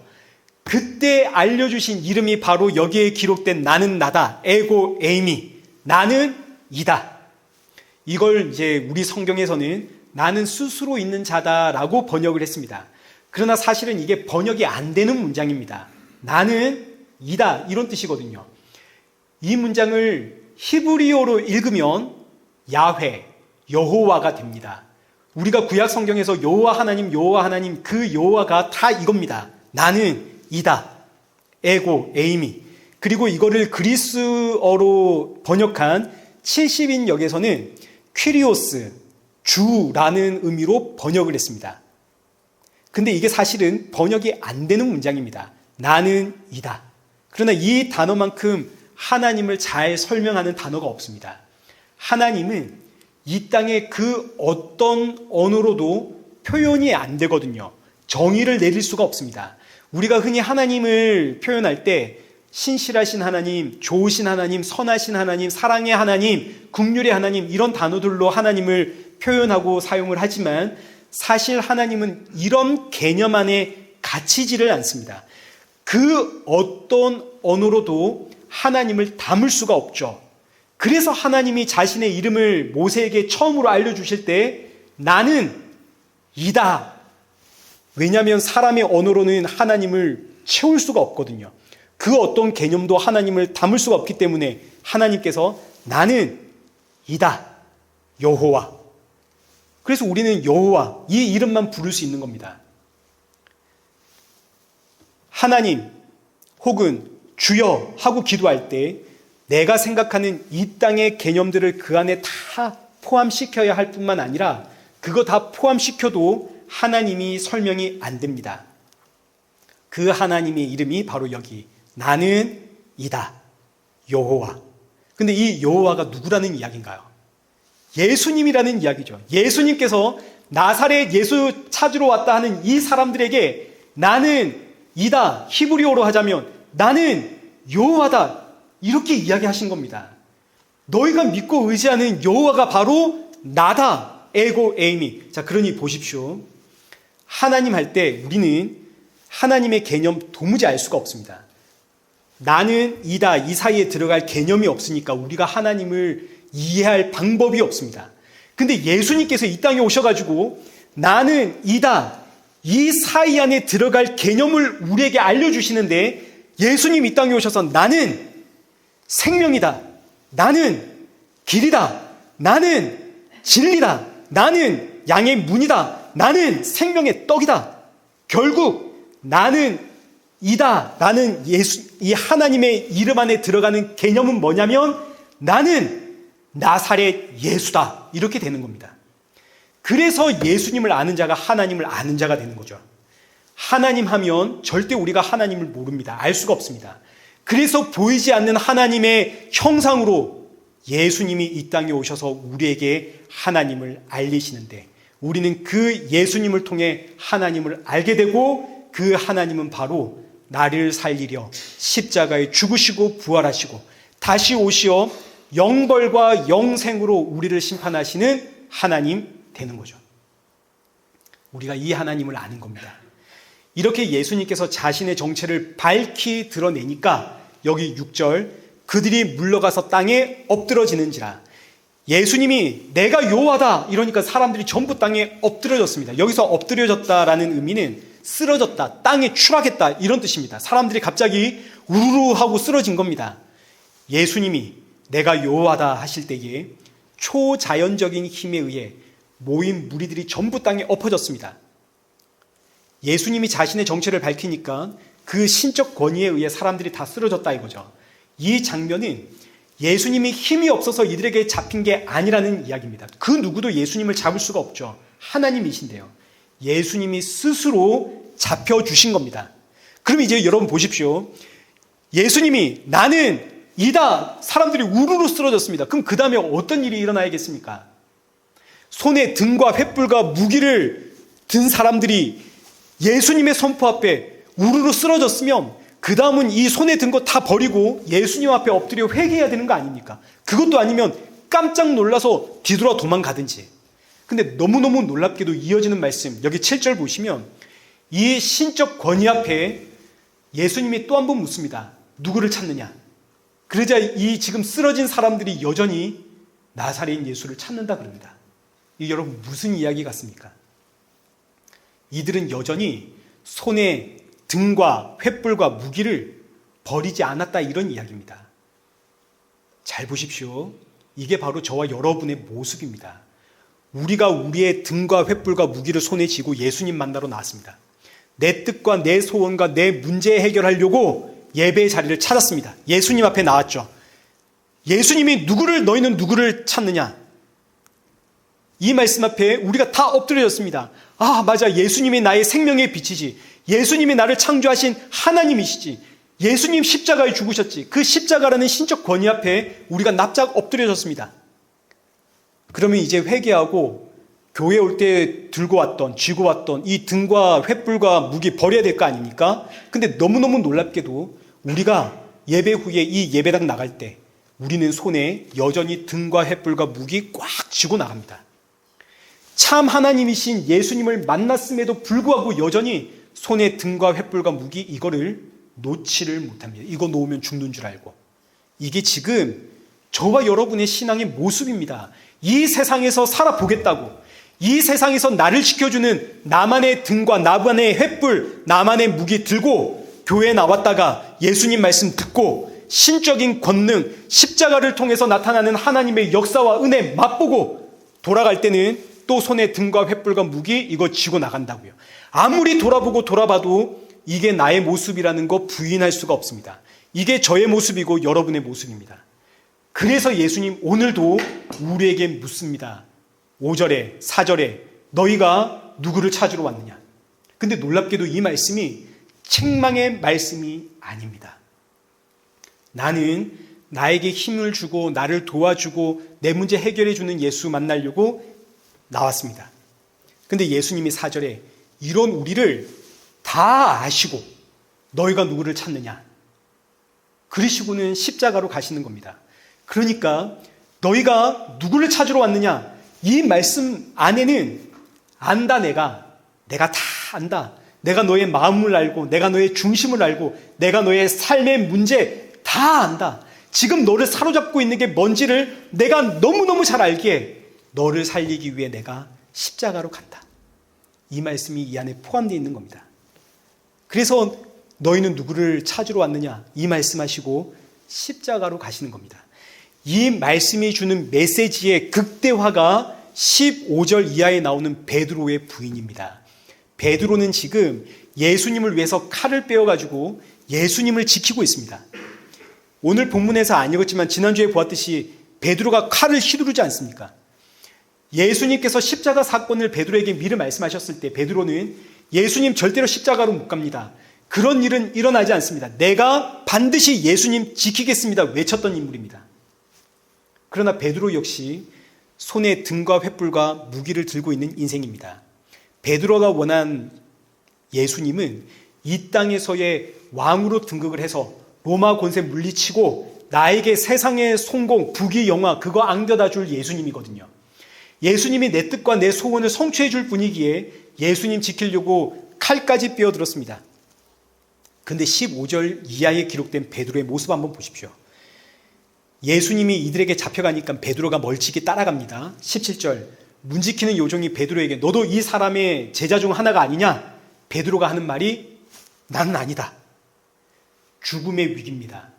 그때 알려주신 이름이 바로 여기에 기록된 나는 나다, 에고 에이미, 나는 이다. 이걸 이제 우리 성경에서는 나는 스스로 있는 자다라고 번역을 했습니다. 그러나 사실은 이게 번역이 안 되는 문장입니다. 나는 이다, 이런 뜻이거든요. 이 문장을 히브리어로 읽으면 야훼, 여호와가 됩니다. 우리가 구약 성경에서 여호와 하나님 그 여호와가 다 이겁니다. 나는 이다, 에고 에이미. 그리고 이거를 그리스어로 번역한 70인 역에서는 퀴리오스, 주라는 의미로 번역을 했습니다. 근데 이게 사실은 번역이 안 되는 문장입니다. 나는 이다. 그러나 이 단어만큼 하나님을 잘 설명하는 단어가 없습니다. 하나님은 이 땅에 그 어떤 언어로도 표현이 안 되거든요. 정의를 내릴 수가 없습니다. 우리가 흔히 하나님을 표현할 때 신실하신 하나님, 좋으신 하나님, 선하신 하나님, 사랑의 하나님, 긍휼의 하나님, 이런 단어들로 하나님을 표현하고 사용을 하지만 사실 하나님은 이런 개념 안에 갇히지를 않습니다. 그 어떤 언어로도 하나님을 담을 수가 없죠. 그래서 하나님이 자신의 이름을 모세에게 처음으로 알려주실 때 나는 이다. 왜냐하면 사람의 언어로는 하나님을 채울 수가 없거든요. 그 어떤 개념도 하나님을 담을 수가 없기 때문에 하나님께서 나는 이다, 여호와. 그래서 우리는 여호와, 이 이름만 부를 수 있는 겁니다. 하나님 혹은 주여 하고 기도할 때 내가 생각하는 이 땅의 개념들을 그 안에 다 포함시켜야 할 뿐만 아니라 그거 다 포함시켜도 하나님이 설명이 안 됩니다. 그 하나님의 이름이 바로 여기 나는 이다, 여호와. 근데 이 여호와가 누구라는 이야기인가요? 예수님이라는 이야기죠. 예수님께서 나사렛 예수 찾으러 왔다 하는 이 사람들에게 나는 이다, 히브리어로 하자면 나는 여호와다, 이렇게 이야기하신 겁니다. 너희가 믿고 의지하는 여호와가 바로 나다, 에고 에이미. 자, 그러니 보십시오. 하나님 할 때 우리는 하나님의 개념 도무지 알 수가 없습니다. 나는 이다, 이 사이에 들어갈 개념이 없으니까 우리가 하나님을 이해할 방법이 없습니다. 근데 예수님께서 이 땅에 오셔가지고 나는 이다, 이 사이 안에 들어갈 개념을 우리에게 알려주시는데 예수님 이 땅에 오셔서 나는 생명이다, 나는 길이다, 나는 진리다, 나는 나는 양의 문이다. 나는 생명의 떡이다. 결국 나는 이다. 나는 이 하나님의 이름 안에 들어가는 개념은 뭐냐면 나는 나사렛 예수다. 이렇게 되는 겁니다. 그래서 예수님을 아는 자가 하나님을 아는 자가 되는 거죠. 하나님 하면 절대 우리가 하나님을 모릅니다. 알 수가 없습니다. 그래서 보이지 않는 하나님의 형상으로 예수님이 이 땅에 오셔서 우리에게 하나님을 알리시는데 우리는 그 예수님을 통해 하나님을 알게 되고 그 하나님은 바로 나를 살리려 십자가에 죽으시고 부활하시고 다시 오시어 영벌과 영생으로 우리를 심판하시는 하나님 되는 거죠. 우리가 이 하나님을 아는 겁니다. 이렇게 예수님께서 자신의 정체를 밝히 드러내니까 여기 6절 그들이 물러가서 땅에 엎드러지는지라. 예수님이 내가 여호와다 이러니까 사람들이 전부 땅에 엎드려졌습니다. 여기서 엎드려졌다라는 의미는 쓰러졌다, 땅에 추락했다 이런 뜻입니다. 사람들이 갑자기 우르르 하고 쓰러진 겁니다. 예수님이 내가 여호와다 하실 때에 초자연적인 힘에 의해 모인 무리들이 전부 땅에 엎어졌습니다. 예수님이 자신의 정체를 밝히니까 그 신적 권위에 의해 사람들이 다 쓰러졌다 이거죠. 이 장면은 예수님이 힘이 없어서 이들에게 잡힌 게 아니라는 이야기입니다. 그 누구도 예수님을 잡을 수가 없죠. 하나님이신데요. 예수님이 스스로 잡혀주신 겁니다. 그럼 이제 여러분 보십시오. 예수님이 나는 이다. 사람들이 우르르 쓰러졌습니다. 그럼 그 다음에 어떤 일이 일어나야겠습니까? 손에 등과 횃불과 무기를 든 사람들이 예수님의 선포 앞에 우르르 쓰러졌으면 그 다음은 이 손에 든 거 다 버리고 예수님 앞에 엎드려 회개해야 되는 거 아닙니까? 그것도 아니면 깜짝 놀라서 뒤돌아 도망가든지. 근데 너무너무 놀랍게도 이어지는 말씀 여기 7절 보시면 이 신적 권위 앞에 예수님이 또 한 번 묻습니다. 누구를 찾느냐? 그러자 이 지금 쓰러진 사람들이 여전히 나사렛 예수를 찾는다 그럽니다. 이게 여러분 무슨 이야기 같습니까? 이들은 여전히 손에 등과 횃불과 무기를 버리지 않았다 이런 이야기입니다. 잘 보십시오. 이게 바로 저와 여러분의 모습입니다. 우리가 우리의 등과 횃불과 무기를 손에 쥐고 예수님 만나러 나왔습니다. 내 뜻과 내 소원과 내 문제 해결하려고 예배의 자리를 찾았습니다. 예수님 앞에 나왔죠. 예수님이 너희는 누구를 찾느냐? 이 말씀 앞에 우리가 다 엎드려졌습니다. 아, 맞아. 예수님이 나의 생명의 빛이지. 예수님이 나를 창조하신 하나님이시지. 예수님 십자가에 죽으셨지. 그 십자가라는 신적 권위 앞에 우리가 납작 엎드려졌습니다. 그러면 이제 회개하고 교회 올 때 들고 왔던, 쥐고 왔던 이 등과 횃불과 무기 버려야 될 거 아닙니까? 근데 너무너무 놀랍게도 우리가 예배 후에 이 예배당 나갈 때 우리는 손에 여전히 등과 횃불과 무기 꽉 쥐고 나갑니다. 참 하나님이신 예수님을 만났음에도 불구하고 여전히 손에 등과 횃불과 무기 이거를 놓지를 못합니다. 이거 놓으면 죽는 줄 알고. 이게 지금 저와 여러분의 신앙의 모습입니다. 이 세상에서 살아보겠다고, 이 세상에서 나를 지켜주는 나만의 등과 나만의 횃불, 나만의 무기 들고 교회에 나왔다가 예수님 말씀 듣고 신적인 권능, 십자가를 통해서 나타나는 하나님의 역사와 은혜 맛보고 돌아갈 때는 또 손에 등과 횃불과 무기 이거 쥐고 나간다고요. 아무리 돌아봐도 이게 나의 모습이라는 거 부인할 수가 없습니다. 이게 저의 모습이고 여러분의 모습입니다. 그래서 예수님 오늘도 우리에게 묻습니다. 5절에 4절에 너희가 누구를 찾으러 왔느냐? 근데 놀랍게도 이 말씀이 책망의 말씀이 아닙니다. 나는 나에게 힘을 주고 나를 도와주고 내 문제 해결해 주는 예수 만나려고 나왔습니다. 근데 예수님이 4절에 이런 우리를 다 아시고 너희가 누구를 찾느냐? 그러시고는 십자가로 가시는 겁니다. 그러니까 너희가 누구를 찾으러 왔느냐? 이 말씀 안에는 안다 내가 다 안다. 내가 너의 마음을 알고 내가 너의 중심을 알고 내가 너의 삶의 문제 다 안다. 지금 너를 사로잡고 있는 게 뭔지를 내가 너무너무 잘 알기에 너를 살리기 위해 내가 십자가로 간다. 이 말씀이 이 안에 포함되어 있는 겁니다. 그래서 너희는 누구를 찾으러 왔느냐? 이 말씀하시고 십자가로 가시는 겁니다. 이 말씀이 주는 메시지의 극대화가 15절 이하에 나오는 베드로의 부인입니다. 베드로는 지금 예수님을 위해서 칼을 빼어가지고 예수님을 지키고 있습니다. 오늘 본문에서 안 읽었지만 지난주에 보았듯이 베드로가 칼을 휘두르지 않습니까? 예수님께서 십자가 사건을 베드로에게 미리 말씀하셨을 때 베드로는 예수님 절대로 십자가로 못 갑니다. 그런 일은 일어나지 않습니다. 내가 반드시 예수님 지키겠습니다. 외쳤던 인물입니다. 그러나 베드로 역시 손에 등과 횃불과 무기를 들고 있는 인생입니다. 베드로가 원한 예수님은 이 땅에서의 왕으로 등극을 해서 로마 권세 물리치고 나에게 세상의 성공, 부귀, 영화 그거 안겨다 줄 예수님이거든요. 예수님이 내 뜻과 내 소원을 성취해 줄 분이기에 예수님 지키려고 칼까지 빼어들었습니다. 그런데 15절 이하에 기록된 베드로의 모습 한번 보십시오. 예수님이 이들에게 잡혀가니까 베드로가 멀찍이 따라갑니다. 17절 문 지키는 요정이 베드로에게 너도 이 사람의 제자 중 하나가 아니냐? 베드로가 하는 말이 나는 아니다. 죽음의 위기입니다.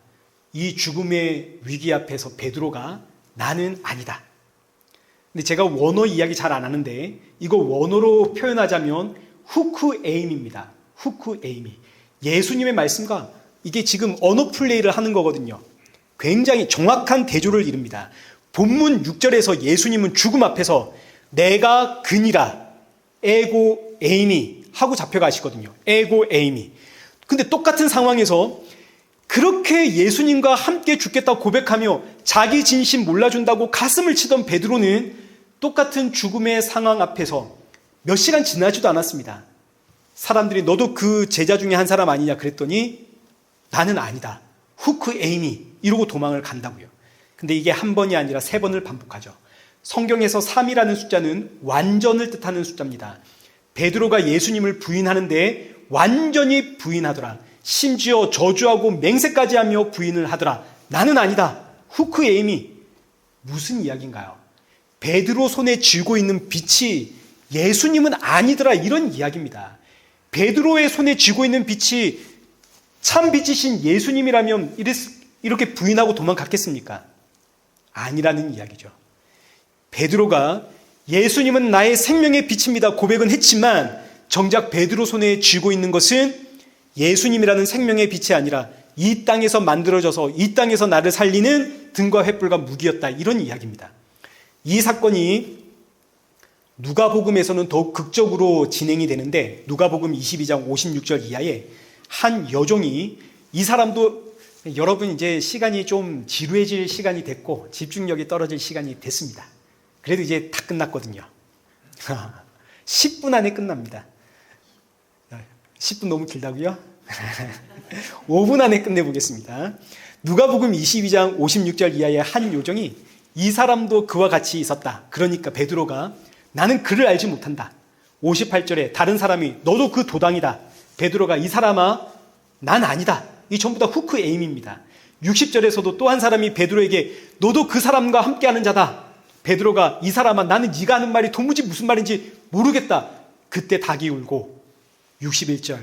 이 죽음의 위기 앞에서 베드로가 나는 아니다. 근데 제가 원어 이야기 잘 안 하는데 이거 원어로 표현하자면 후크 에임입니다. 후크 에임이. 예수님의 말씀과 이게 지금 언어 플레이를 하는 거거든요. 굉장히 정확한 대조를 이룹니다. 본문 6절에서 예수님은 죽음 앞에서 내가 그니라 에고 에이미 하고 잡혀가시거든요. 에고 에이미. 근데 똑같은 상황에서 그렇게 예수님과 함께 죽겠다고 고백하며 자기 진심 몰라준다고 가슴을 치던 베드로는 똑같은 죽음의 상황 앞에서 몇 시간 지나지도 않았습니다. 사람들이 너도 그 제자 중에 한 사람 아니냐 그랬더니 나는 아니다. 후크 에이미 이러고 도망을 간다고요. 근데 이게 한 번이 아니라 3번을 반복하죠. 성경에서 3이라는 숫자는 완전을 뜻하는 숫자입니다. 베드로가 예수님을 부인하는데 완전히 부인하더라. 심지어 저주하고 맹세까지 하며 부인을 하더라. 나는 아니다. 후크 에이미. 무슨 이야기인가요? 베드로 손에 쥐고 있는 빛이 예수님은 아니더라. 이런 이야기입니다. 베드로의 손에 쥐고 있는 빛이 참 빛이신 예수님이라면 이렇게 부인하고 도망갔겠습니까? 아니라는 이야기죠. 베드로가 예수님은 나의 생명의 빛입니다 고백은 했지만 정작 베드로 손에 쥐고 있는 것은 예수님이라는 생명의 빛이 아니라 이 땅에서 만들어져서 이 땅에서 나를 살리는 등과 횃불과 무기였다. 이런 이야기입니다. 이 사건이 누가복음에서는 더욱 극적으로 진행이 되는데 누가복음 22장 56절 이하에 한 여종이 이 사람도 여러분 이제 시간이 좀 지루해질 시간이 됐고 집중력이 떨어질 시간이 됐습니다. 그래도 이제 다 끝났거든요. 10분 안에 끝납니다. 10분 너무 길다고요? 5분 안에 끝내보겠습니다. 누가복음 22장 56절 이하의 한 요정이 이 사람도 그와 같이 있었다. 그러니까 베드로가 나는 그를 알지 못한다. 58절에 다른 사람이 너도 그 도당이다. 베드로가 이 사람아 난 아니다. 이 전부 다 후크 에임입니다. 60절에서도 또 한 사람이 베드로에게 너도 그 사람과 함께하는 자다. 베드로가 이 사람아 나는 네가 하는 말이 도무지 무슨 말인지 모르겠다. 그때 닭이 울고 61절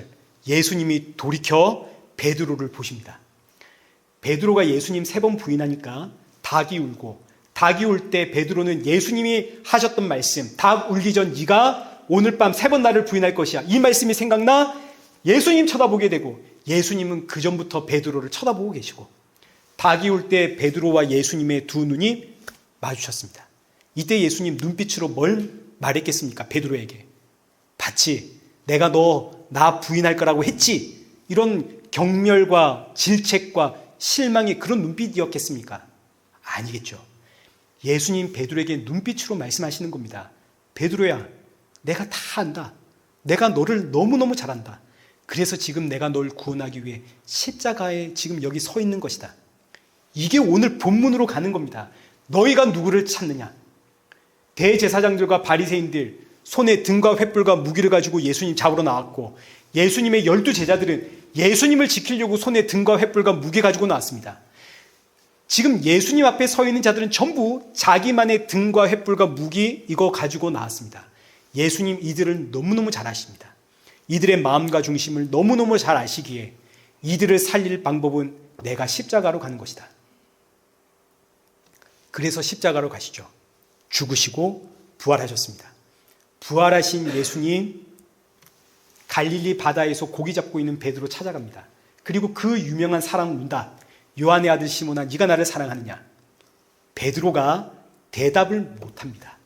예수님이 돌이켜 베드로를 보십니다. 베드로가 예수님 3번 부인하니까 닭이 울고 닭이 울 때 베드로는 예수님이 하셨던 말씀 닭 울기 전 네가 오늘 밤 3번 나를 부인할 것이야. 이 말씀이 생각나 예수님 쳐다보게 되고 예수님은 그 전부터 베드로를 쳐다보고 계시고 닭이 울 때 베드로와 예수님의 두 눈이 마주쳤습니다. 이때 예수님 눈빛으로 뭘 말했겠습니까? 베드로에게 봤지? 내가 너 나 부인할 거라고 했지? 이런 경멸과 질책과 실망의 그런 눈빛이었겠습니까? 아니겠죠. 예수님 베드로에게 눈빛으로 말씀하시는 겁니다. 베드로야, 내가 다 안다. 내가 너를 너무너무 잘 안다. 그래서 지금 내가 널 구원하기 위해 십자가에 지금 여기 서 있는 것이다. 이게 오늘 본문으로 가는 겁니다. 너희가 누구를 찾느냐? 대제사장들과 바리새인들 손에 등과 횃불과 무기를 가지고 예수님 잡으러 나왔고 예수님의 12제자들은 예수님을 지키려고 손에 등과 횃불과 무기 가지고 나왔습니다. 지금 예수님 앞에 서 있는 자들은 전부 자기만의 등과 횃불과 무기 이거 가지고 나왔습니다. 예수님 이들을 너무너무 잘 아십니다. 이들의 마음과 중심을 너무너무 잘 아시기에 이들을 살릴 방법은 내가 십자가로 가는 것이다. 그래서 십자가로 가시죠. 죽으시고 부활하셨습니다. 부활하신 예수님, 갈릴리 바다에서 고기 잡고 있는 베드로 찾아갑니다. 그리고 그 유명한 사랑 문답, 요한의 아들 시몬아 네가 나를 사랑하느냐? 베드로가 대답을 못합니다.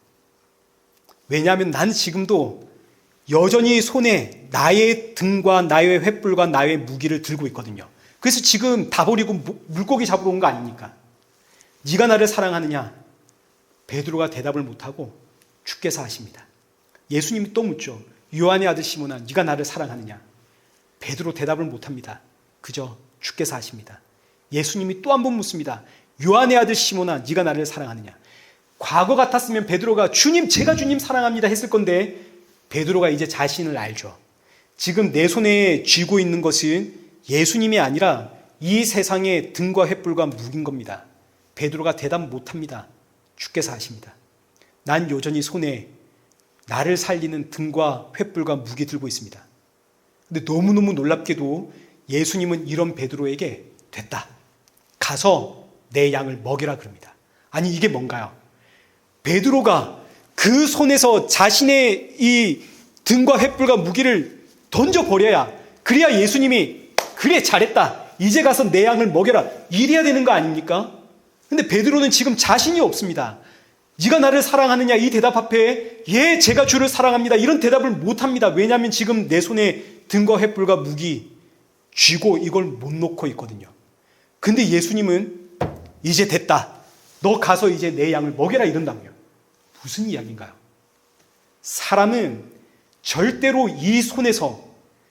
왜냐하면 나는 지금도 여전히 손에 나의 등과 나의 횃불과 나의 무기를 들고 있거든요. 그래서 지금 다 버리고 물고기 잡으러 온 거 아닙니까? 네가 나를 사랑하느냐? 베드로가 대답을 못하고 주께서 하십니다. 예수님이 또 묻죠. 요한의 아들 시몬아 네가 나를 사랑하느냐? 베드로 대답을 못합니다. 그저 주께서 하십니다. 예수님이 또 한 번 묻습니다. 요한의 아들 시몬아 네가 나를 사랑하느냐? 과거 같았으면 베드로가 주님 제가 주님 사랑합니다 했을 건데 베드로가 이제 자신을 알죠. 지금 내 손에 쥐고 있는 것은 예수님이 아니라 이 세상의 등과 횃불과 무기인 겁니다. 베드로가 대답 못합니다. 주께서 하십니다. 난 여전히 손에 나를 살리는 등과 횃불과 무기 들고 있습니다. 근데 너무너무 놀랍게도 예수님은 이런 베드로에게 됐다. 가서 내 양을 먹여라 그럽니다. 아니 이게 뭔가요? 베드로가 그 손에서 자신의 이 등과 횃불과 무기를 던져버려야 그래야 예수님이 그래 잘했다. 이제 가서 내 양을 먹여라. 이래야 되는 거 아닙니까? 근데 베드로는 지금 자신이 없습니다. 네가 나를 사랑하느냐 이 대답 앞에 예 제가 주를 사랑합니다 이런 대답을 못합니다. 왜냐하면 지금 내 손에 등과 횃불과 무기 쥐고 이걸 못 놓고 있거든요. 근데 예수님은 이제 됐다. 너 가서 이제 내 양을 먹여라 이런다고요. 무슨 이야기인가요? 사람은 절대로 이 손에서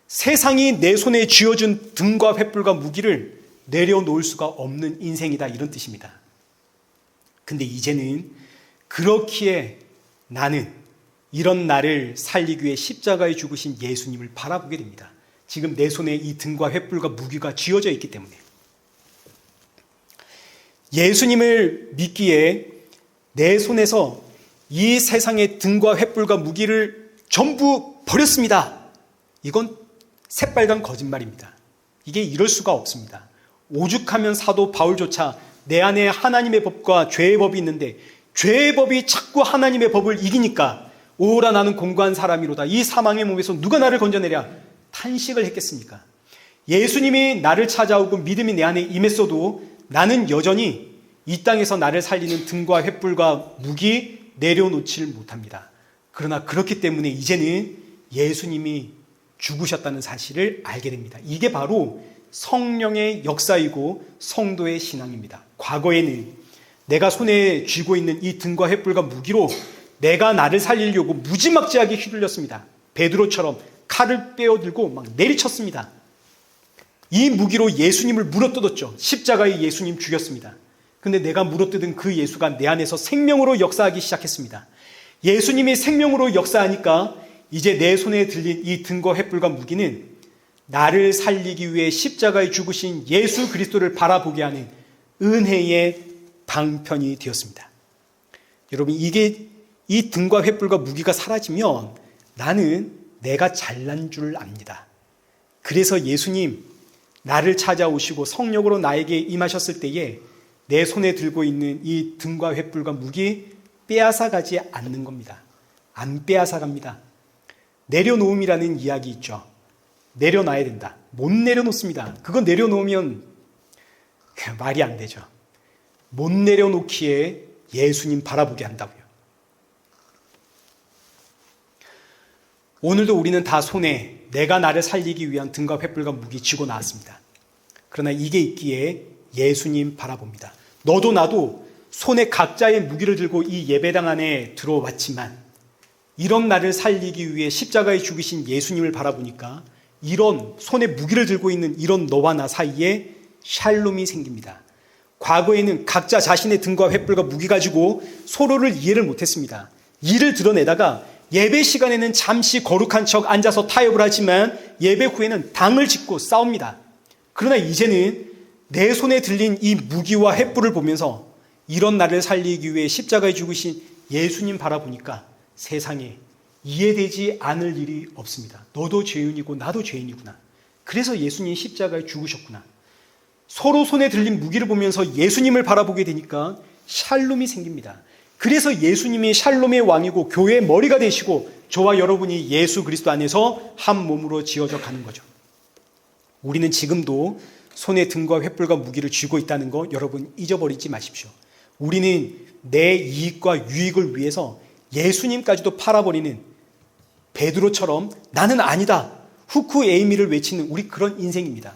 세상이 내 손에 쥐어준 등과 횃불과 무기를 내려놓을 수가 없는 인생이다 이런 뜻입니다. 근데 이제는 그렇기에 나는 이런 나를 살리기 위해 십자가에 죽으신 예수님을 바라보게 됩니다. 지금 내 손에 이 등과 횃불과 무기가 쥐어져 있기 때문에 예수님을 믿기에 내 손에서 이 세상의 등과 횃불과 무기를 전부 버렸습니다. 이건 새빨간 거짓말입니다. 이게 이럴 수가 없습니다. 오죽하면 사도 바울조차 내 안에 하나님의 법과 죄의 법이 있는데 죄의 법이 자꾸 하나님의 법을 이기니까 오라 나는 공고한 사람이로다. 이 사망의 몸에서 누가 나를 건져내랴 탄식을 했겠습니까? 예수님이 나를 찾아오고 믿음이 내 안에 임했어도 나는 여전히 이 땅에서 나를 살리는 등과 횃불과 무기 내려놓지를 못합니다. 그러나 그렇기 때문에 이제는 예수님이 죽으셨다는 사실을 알게 됩니다. 이게 바로 성령의 역사이고 성도의 신앙입니다. 과거에는 내가 손에 쥐고 있는 이 등과 횃불과 무기로 내가 나를 살리려고 무지막지하게 휘둘렸습니다. 베드로처럼 칼을 빼어들고 막 내리쳤습니다. 이 무기로 예수님을 물어뜯었죠. 십자가에 예수님 죽였습니다. 근데 내가 물어뜯은 그 예수가 내 안에서 생명으로 역사하기 시작했습니다. 예수님이 생명으로 역사하니까 이제 내 손에 들린 이 등과 횃불과 무기는 나를 살리기 위해 십자가에 죽으신 예수 그리스도를 바라보게 하는 은혜의 방편이 되었습니다. 여러분 이게 이 등과 횃불과 무기가 사라지면 나는 내가 잘난 줄 압니다. 그래서 예수님 나를 찾아오시고 성령으로 나에게 임하셨을 때에 내 손에 들고 있는 이 등과 횃불과 무기 빼앗아가지 않는 겁니다. 안 빼앗아갑니다. 내려놓음이라는 이야기 있죠. 내려놔야 된다. 못 내려놓습니다. 그거 내려놓으면 말이 안 되죠. 못 내려놓기에 예수님 바라보게 한다고요. 오늘도 우리는 다 손에 내가 나를 살리기 위한 등과 횃불과 무기 쥐고 나왔습니다. 그러나 이게 있기에 예수님 바라봅니다. 너도 나도 손에 각자의 무기를 들고 이 예배당 안에 들어왔지만 이런 나를 살리기 위해 십자가에 죽으신 예수님을 바라보니까 이런 손에 무기를 들고 있는 이런 너와 나 사이에 샬롬이 생깁니다. 과거에는 각자 자신의 등과 횃불과 무기 가지고 서로를 이해를 못했습니다. 이를 드러내다가 예배 시간에는 잠시 거룩한 척 앉아서 타협을 하지만 예배 후에는 당을 짓고 싸웁니다. 그러나 이제는 내 손에 들린 이 무기와 횃불을 보면서 이런 나를 살리기 위해 십자가에 죽으신 예수님 바라보니까 세상에 이해되지 않을 일이 없습니다. 너도 죄인이고 나도 죄인이구나. 그래서 예수님이 십자가에 죽으셨구나. 서로 손에 들린 무기를 보면서 예수님을 바라보게 되니까 샬롬이 생깁니다. 그래서 예수님이 샬롬의 왕이고 교회의 머리가 되시고 저와 여러분이 예수 그리스도 안에서 한 몸으로 지어져 가는 거죠. 우리는 지금도 손에 등과 횃불과 무기를 쥐고 있다는 거 여러분 잊어버리지 마십시오. 우리는 내 이익과 유익을 위해서 예수님까지도 팔아버리는 베드로처럼 나는 아니다, 후쿠 에이미를 외치는 우리 그런 인생입니다.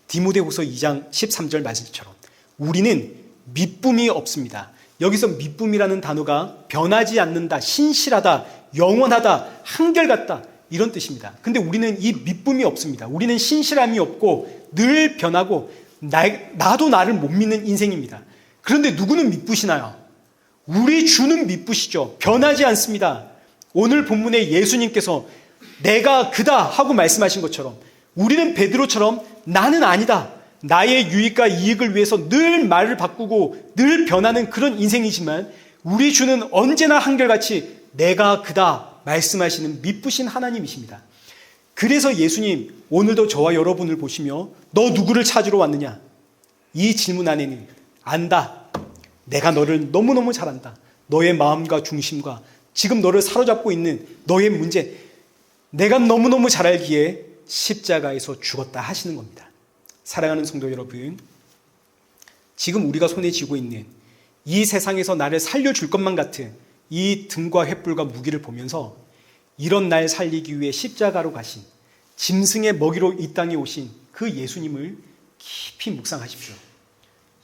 디모데후서 2장 13절 말씀처럼 우리는 미쁨이 없습니다. 여기서 미쁨이라는 단어가 변하지 않는다, 신실하다, 영원하다, 한결같다 이런 뜻입니다. 근데 우리는 이 미쁨이 없습니다. 우리는 신실함이 없고 늘 변하고 나도 나를 못 믿는 인생입니다. 그런데 누구는 미쁘시나요? 우리 주는 미쁘시죠. 변하지 않습니다. 오늘 본문에 예수님께서 내가 그다 하고 말씀하신 것처럼 우리는 베드로처럼 나는 아니다, 나의 유익과 이익을 위해서 늘 말을 바꾸고 늘 변하는 그런 인생이지만 우리 주는 언제나 한결같이 내가 그다 말씀하시는 미쁘신 하나님이십니다. 그래서 예수님 오늘도 저와 여러분을 보시며 너 누구를 찾으러 왔느냐? 이 질문 안에는 안다, 내가 너를 너무너무 잘 안다, 너의 마음과 중심과 지금 너를 사로잡고 있는 너의 문제 내가 너무너무 잘 알기에 십자가에서 죽었다 하시는 겁니다. 사랑하는 성도 여러분, 지금 우리가 손에 쥐고 있는 이 세상에서 나를 살려줄 것만 같은 이 등과 횃불과 무기를 보면서 이런 날 살리기 위해 십자가로 가신, 짐승의 먹이로 이 땅에 오신 그 예수님을 깊이 묵상하십시오.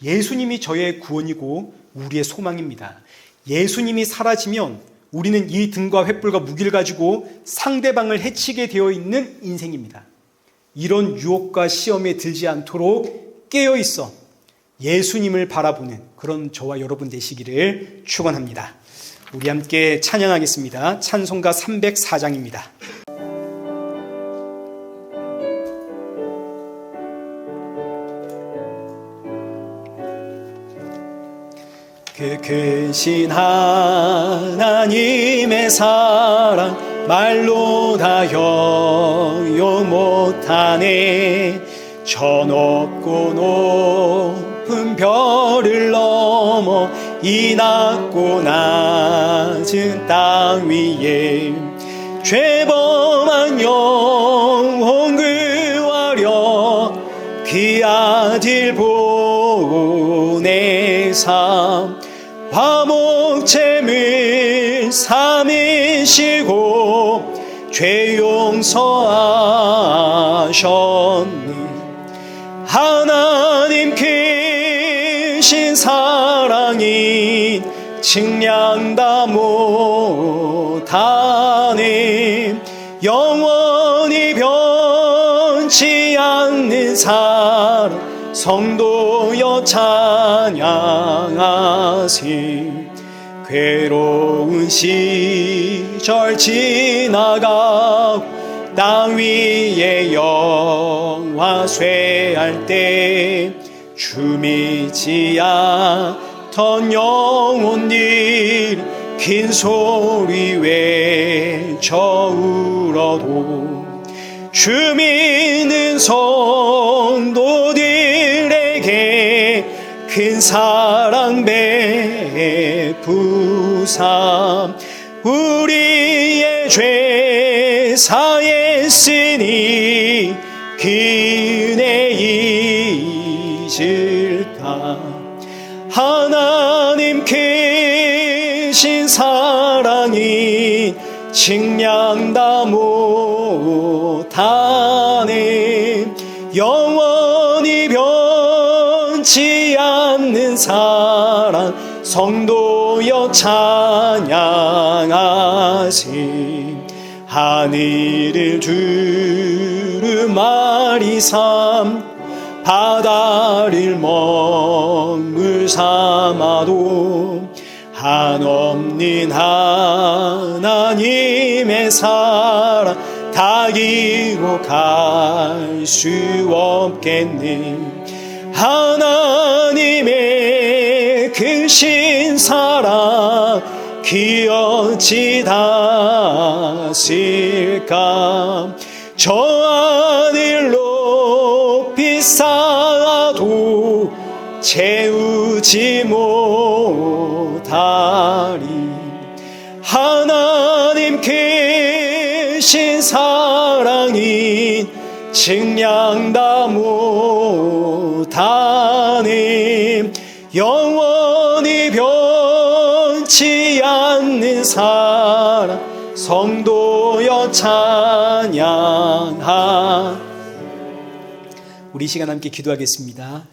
예수님이 저의 구원이고 우리의 소망입니다. 예수님이 사라지면 우리는 이 등과 횃불과 무기를 가지고 상대방을 해치게 되어 있는 인생입니다. 이런 유혹과 시험에 들지 않도록 깨어있어 예수님을 바라보는 그런 저와 여러분 되시기를 축원합니다. 우리 함께 찬양하겠습니다. 찬송가 304장입니다. 그 크신 하나님의 사랑 말로 다 형용 못하네. 저 높고 높은 별을 넘어 이 낮고 낮은 땅 위에 죄범한 영혼 구하려 그 아들 보내사 화목제물 삼으시고 죄 용서하셨네. 하나님 크신 사랑이 측량다 못하네. 영원히 변치 않는 사랑 성도여 찬양하시. 괴로운 시절 지나가고 땅 위에 영화 쇠할 때 주 믿지 않던 영혼들 긴 소리 외쳐 울어도 주 믿는 성도들에게 큰 사랑 베푸사 우리의 죄 사했으니 그네 잊을까. 하나님 크신 사랑이 측량다 못하네. 영원히 변치 않는 사랑 성도여 찬양하시. 하늘을 두루마리 삼 바다를 먹물 삼아도 한없는 하나님의 사랑 다 기록할 수 없겠네. 하나님의 크신 사랑 기어치 닿았을까. 저 하늘 높이 쌓아도 채우지 못하리. 하나님 계신 사랑이 증량다 못하네. 영원히 변치 않는 사랑 성도여 찬양하. 우리 시간 함께 기도하겠습니다.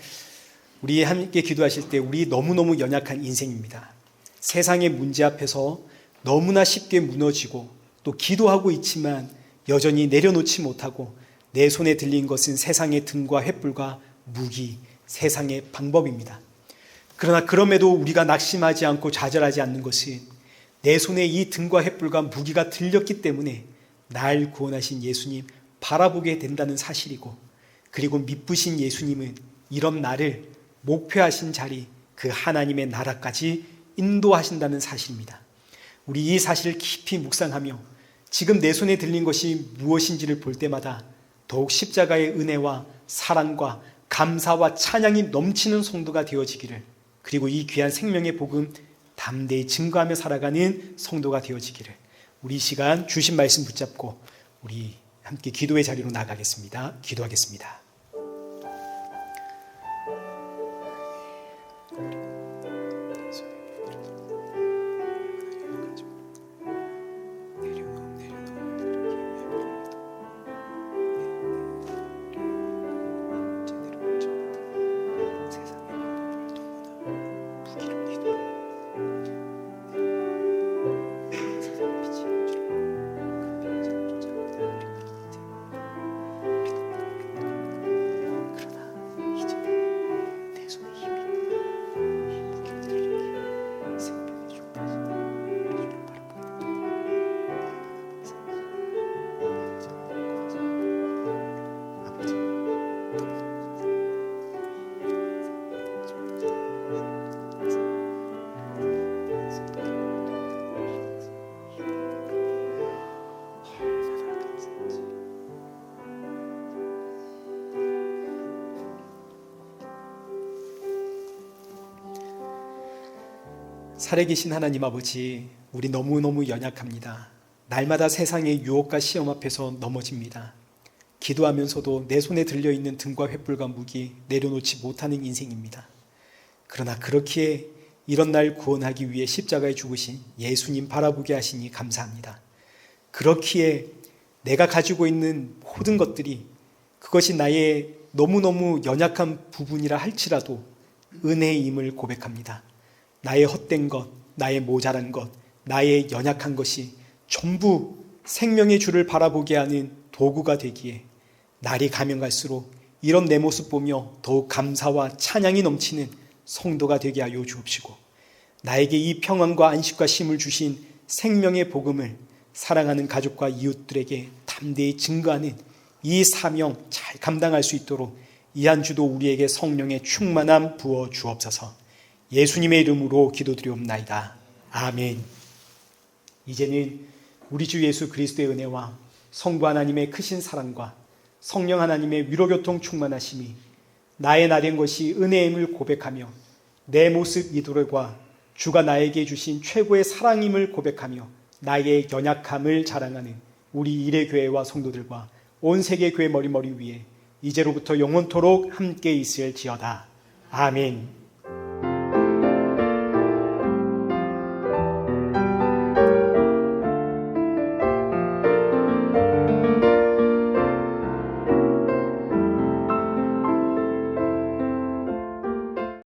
우리 함께 기도하실 때 우리 너무너무 연약한 인생입니다. 세상의 문제 앞에서 너무나 쉽게 무너지고 또 기도하고 있지만 여전히 내려놓지 못하고 내 손에 들린 것은 세상의 등과 횃불과 무기, 세상의 방법입니다. 그러나 그럼에도 우리가 낙심하지 않고 좌절하지 않는 것은 내 손에 이 등과 횃불과 무기가 들렸기 때문에 날 구원하신 예수님 바라보게 된다는 사실이고, 그리고 미쁘신 예수님은 이런 나를 목표하신 자리, 그 하나님의 나라까지 인도하신다는 사실입니다. 우리 이 사실을 깊이 묵상하며 지금 내 손에 들린 것이 무엇인지를 볼 때마다 더욱 십자가의 은혜와 사랑과 감사와 찬양이 넘치는 성도가 되어지기를, 그리고 이 귀한 생명의 복음 담대히 증거하며 살아가는 성도가 되어지기를, 우리 시간 주신 말씀 붙잡고 우리 함께 기도의 자리로 나가겠습니다. 기도하겠습니다. 살아계신 하나님 아버지, 우리 너무너무 연약합니다. 날마다 세상의 유혹과 시험 앞에서 넘어집니다. 기도하면서도 내 손에 들려있는 등과 횃불과 무기 내려놓지 못하는 인생입니다. 그러나 그렇기에 이런 날 구원하기 위해 십자가에 죽으신 예수님 바라보게 하시니 감사합니다. 그렇기에 내가 가지고 있는 모든 것들이, 그것이 나의 너무너무 연약한 부분이라 할지라도 은혜임을 고백합니다. 나의 헛된 것, 나의 모자란 것, 나의 연약한 것이 전부 생명의 주를 바라보게 하는 도구가 되기에 날이 가면 갈수록 이런 내 모습 보며 더욱 감사와 찬양이 넘치는 성도가 되게 하여 주옵시고, 나에게 이 평안과 안식과 쉼을 주신 생명의 복음을 사랑하는 가족과 이웃들에게 담대히 증거하는 이 사명 잘 감당할 수 있도록 이 한 주도 우리에게 성령의 충만함 부어 주옵소서. 예수님의 이름으로 기도드리옵나이다. 아멘. 이제는 우리 주 예수 그리스도의 은혜와 성부 하나님의 크신 사랑과 성령 하나님의 위로교통 충만하심이 나의 나된 것이 은혜임을 고백하며 내 모습 이도를과 주가 나에게 주신 최고의 사랑임을 고백하며 나의 연약함을 자랑하는 우리 일회교회와 성도들과 온 세계 교회 머리머리 위에 이제로부터 영원토록 함께 있을지어다. 아멘.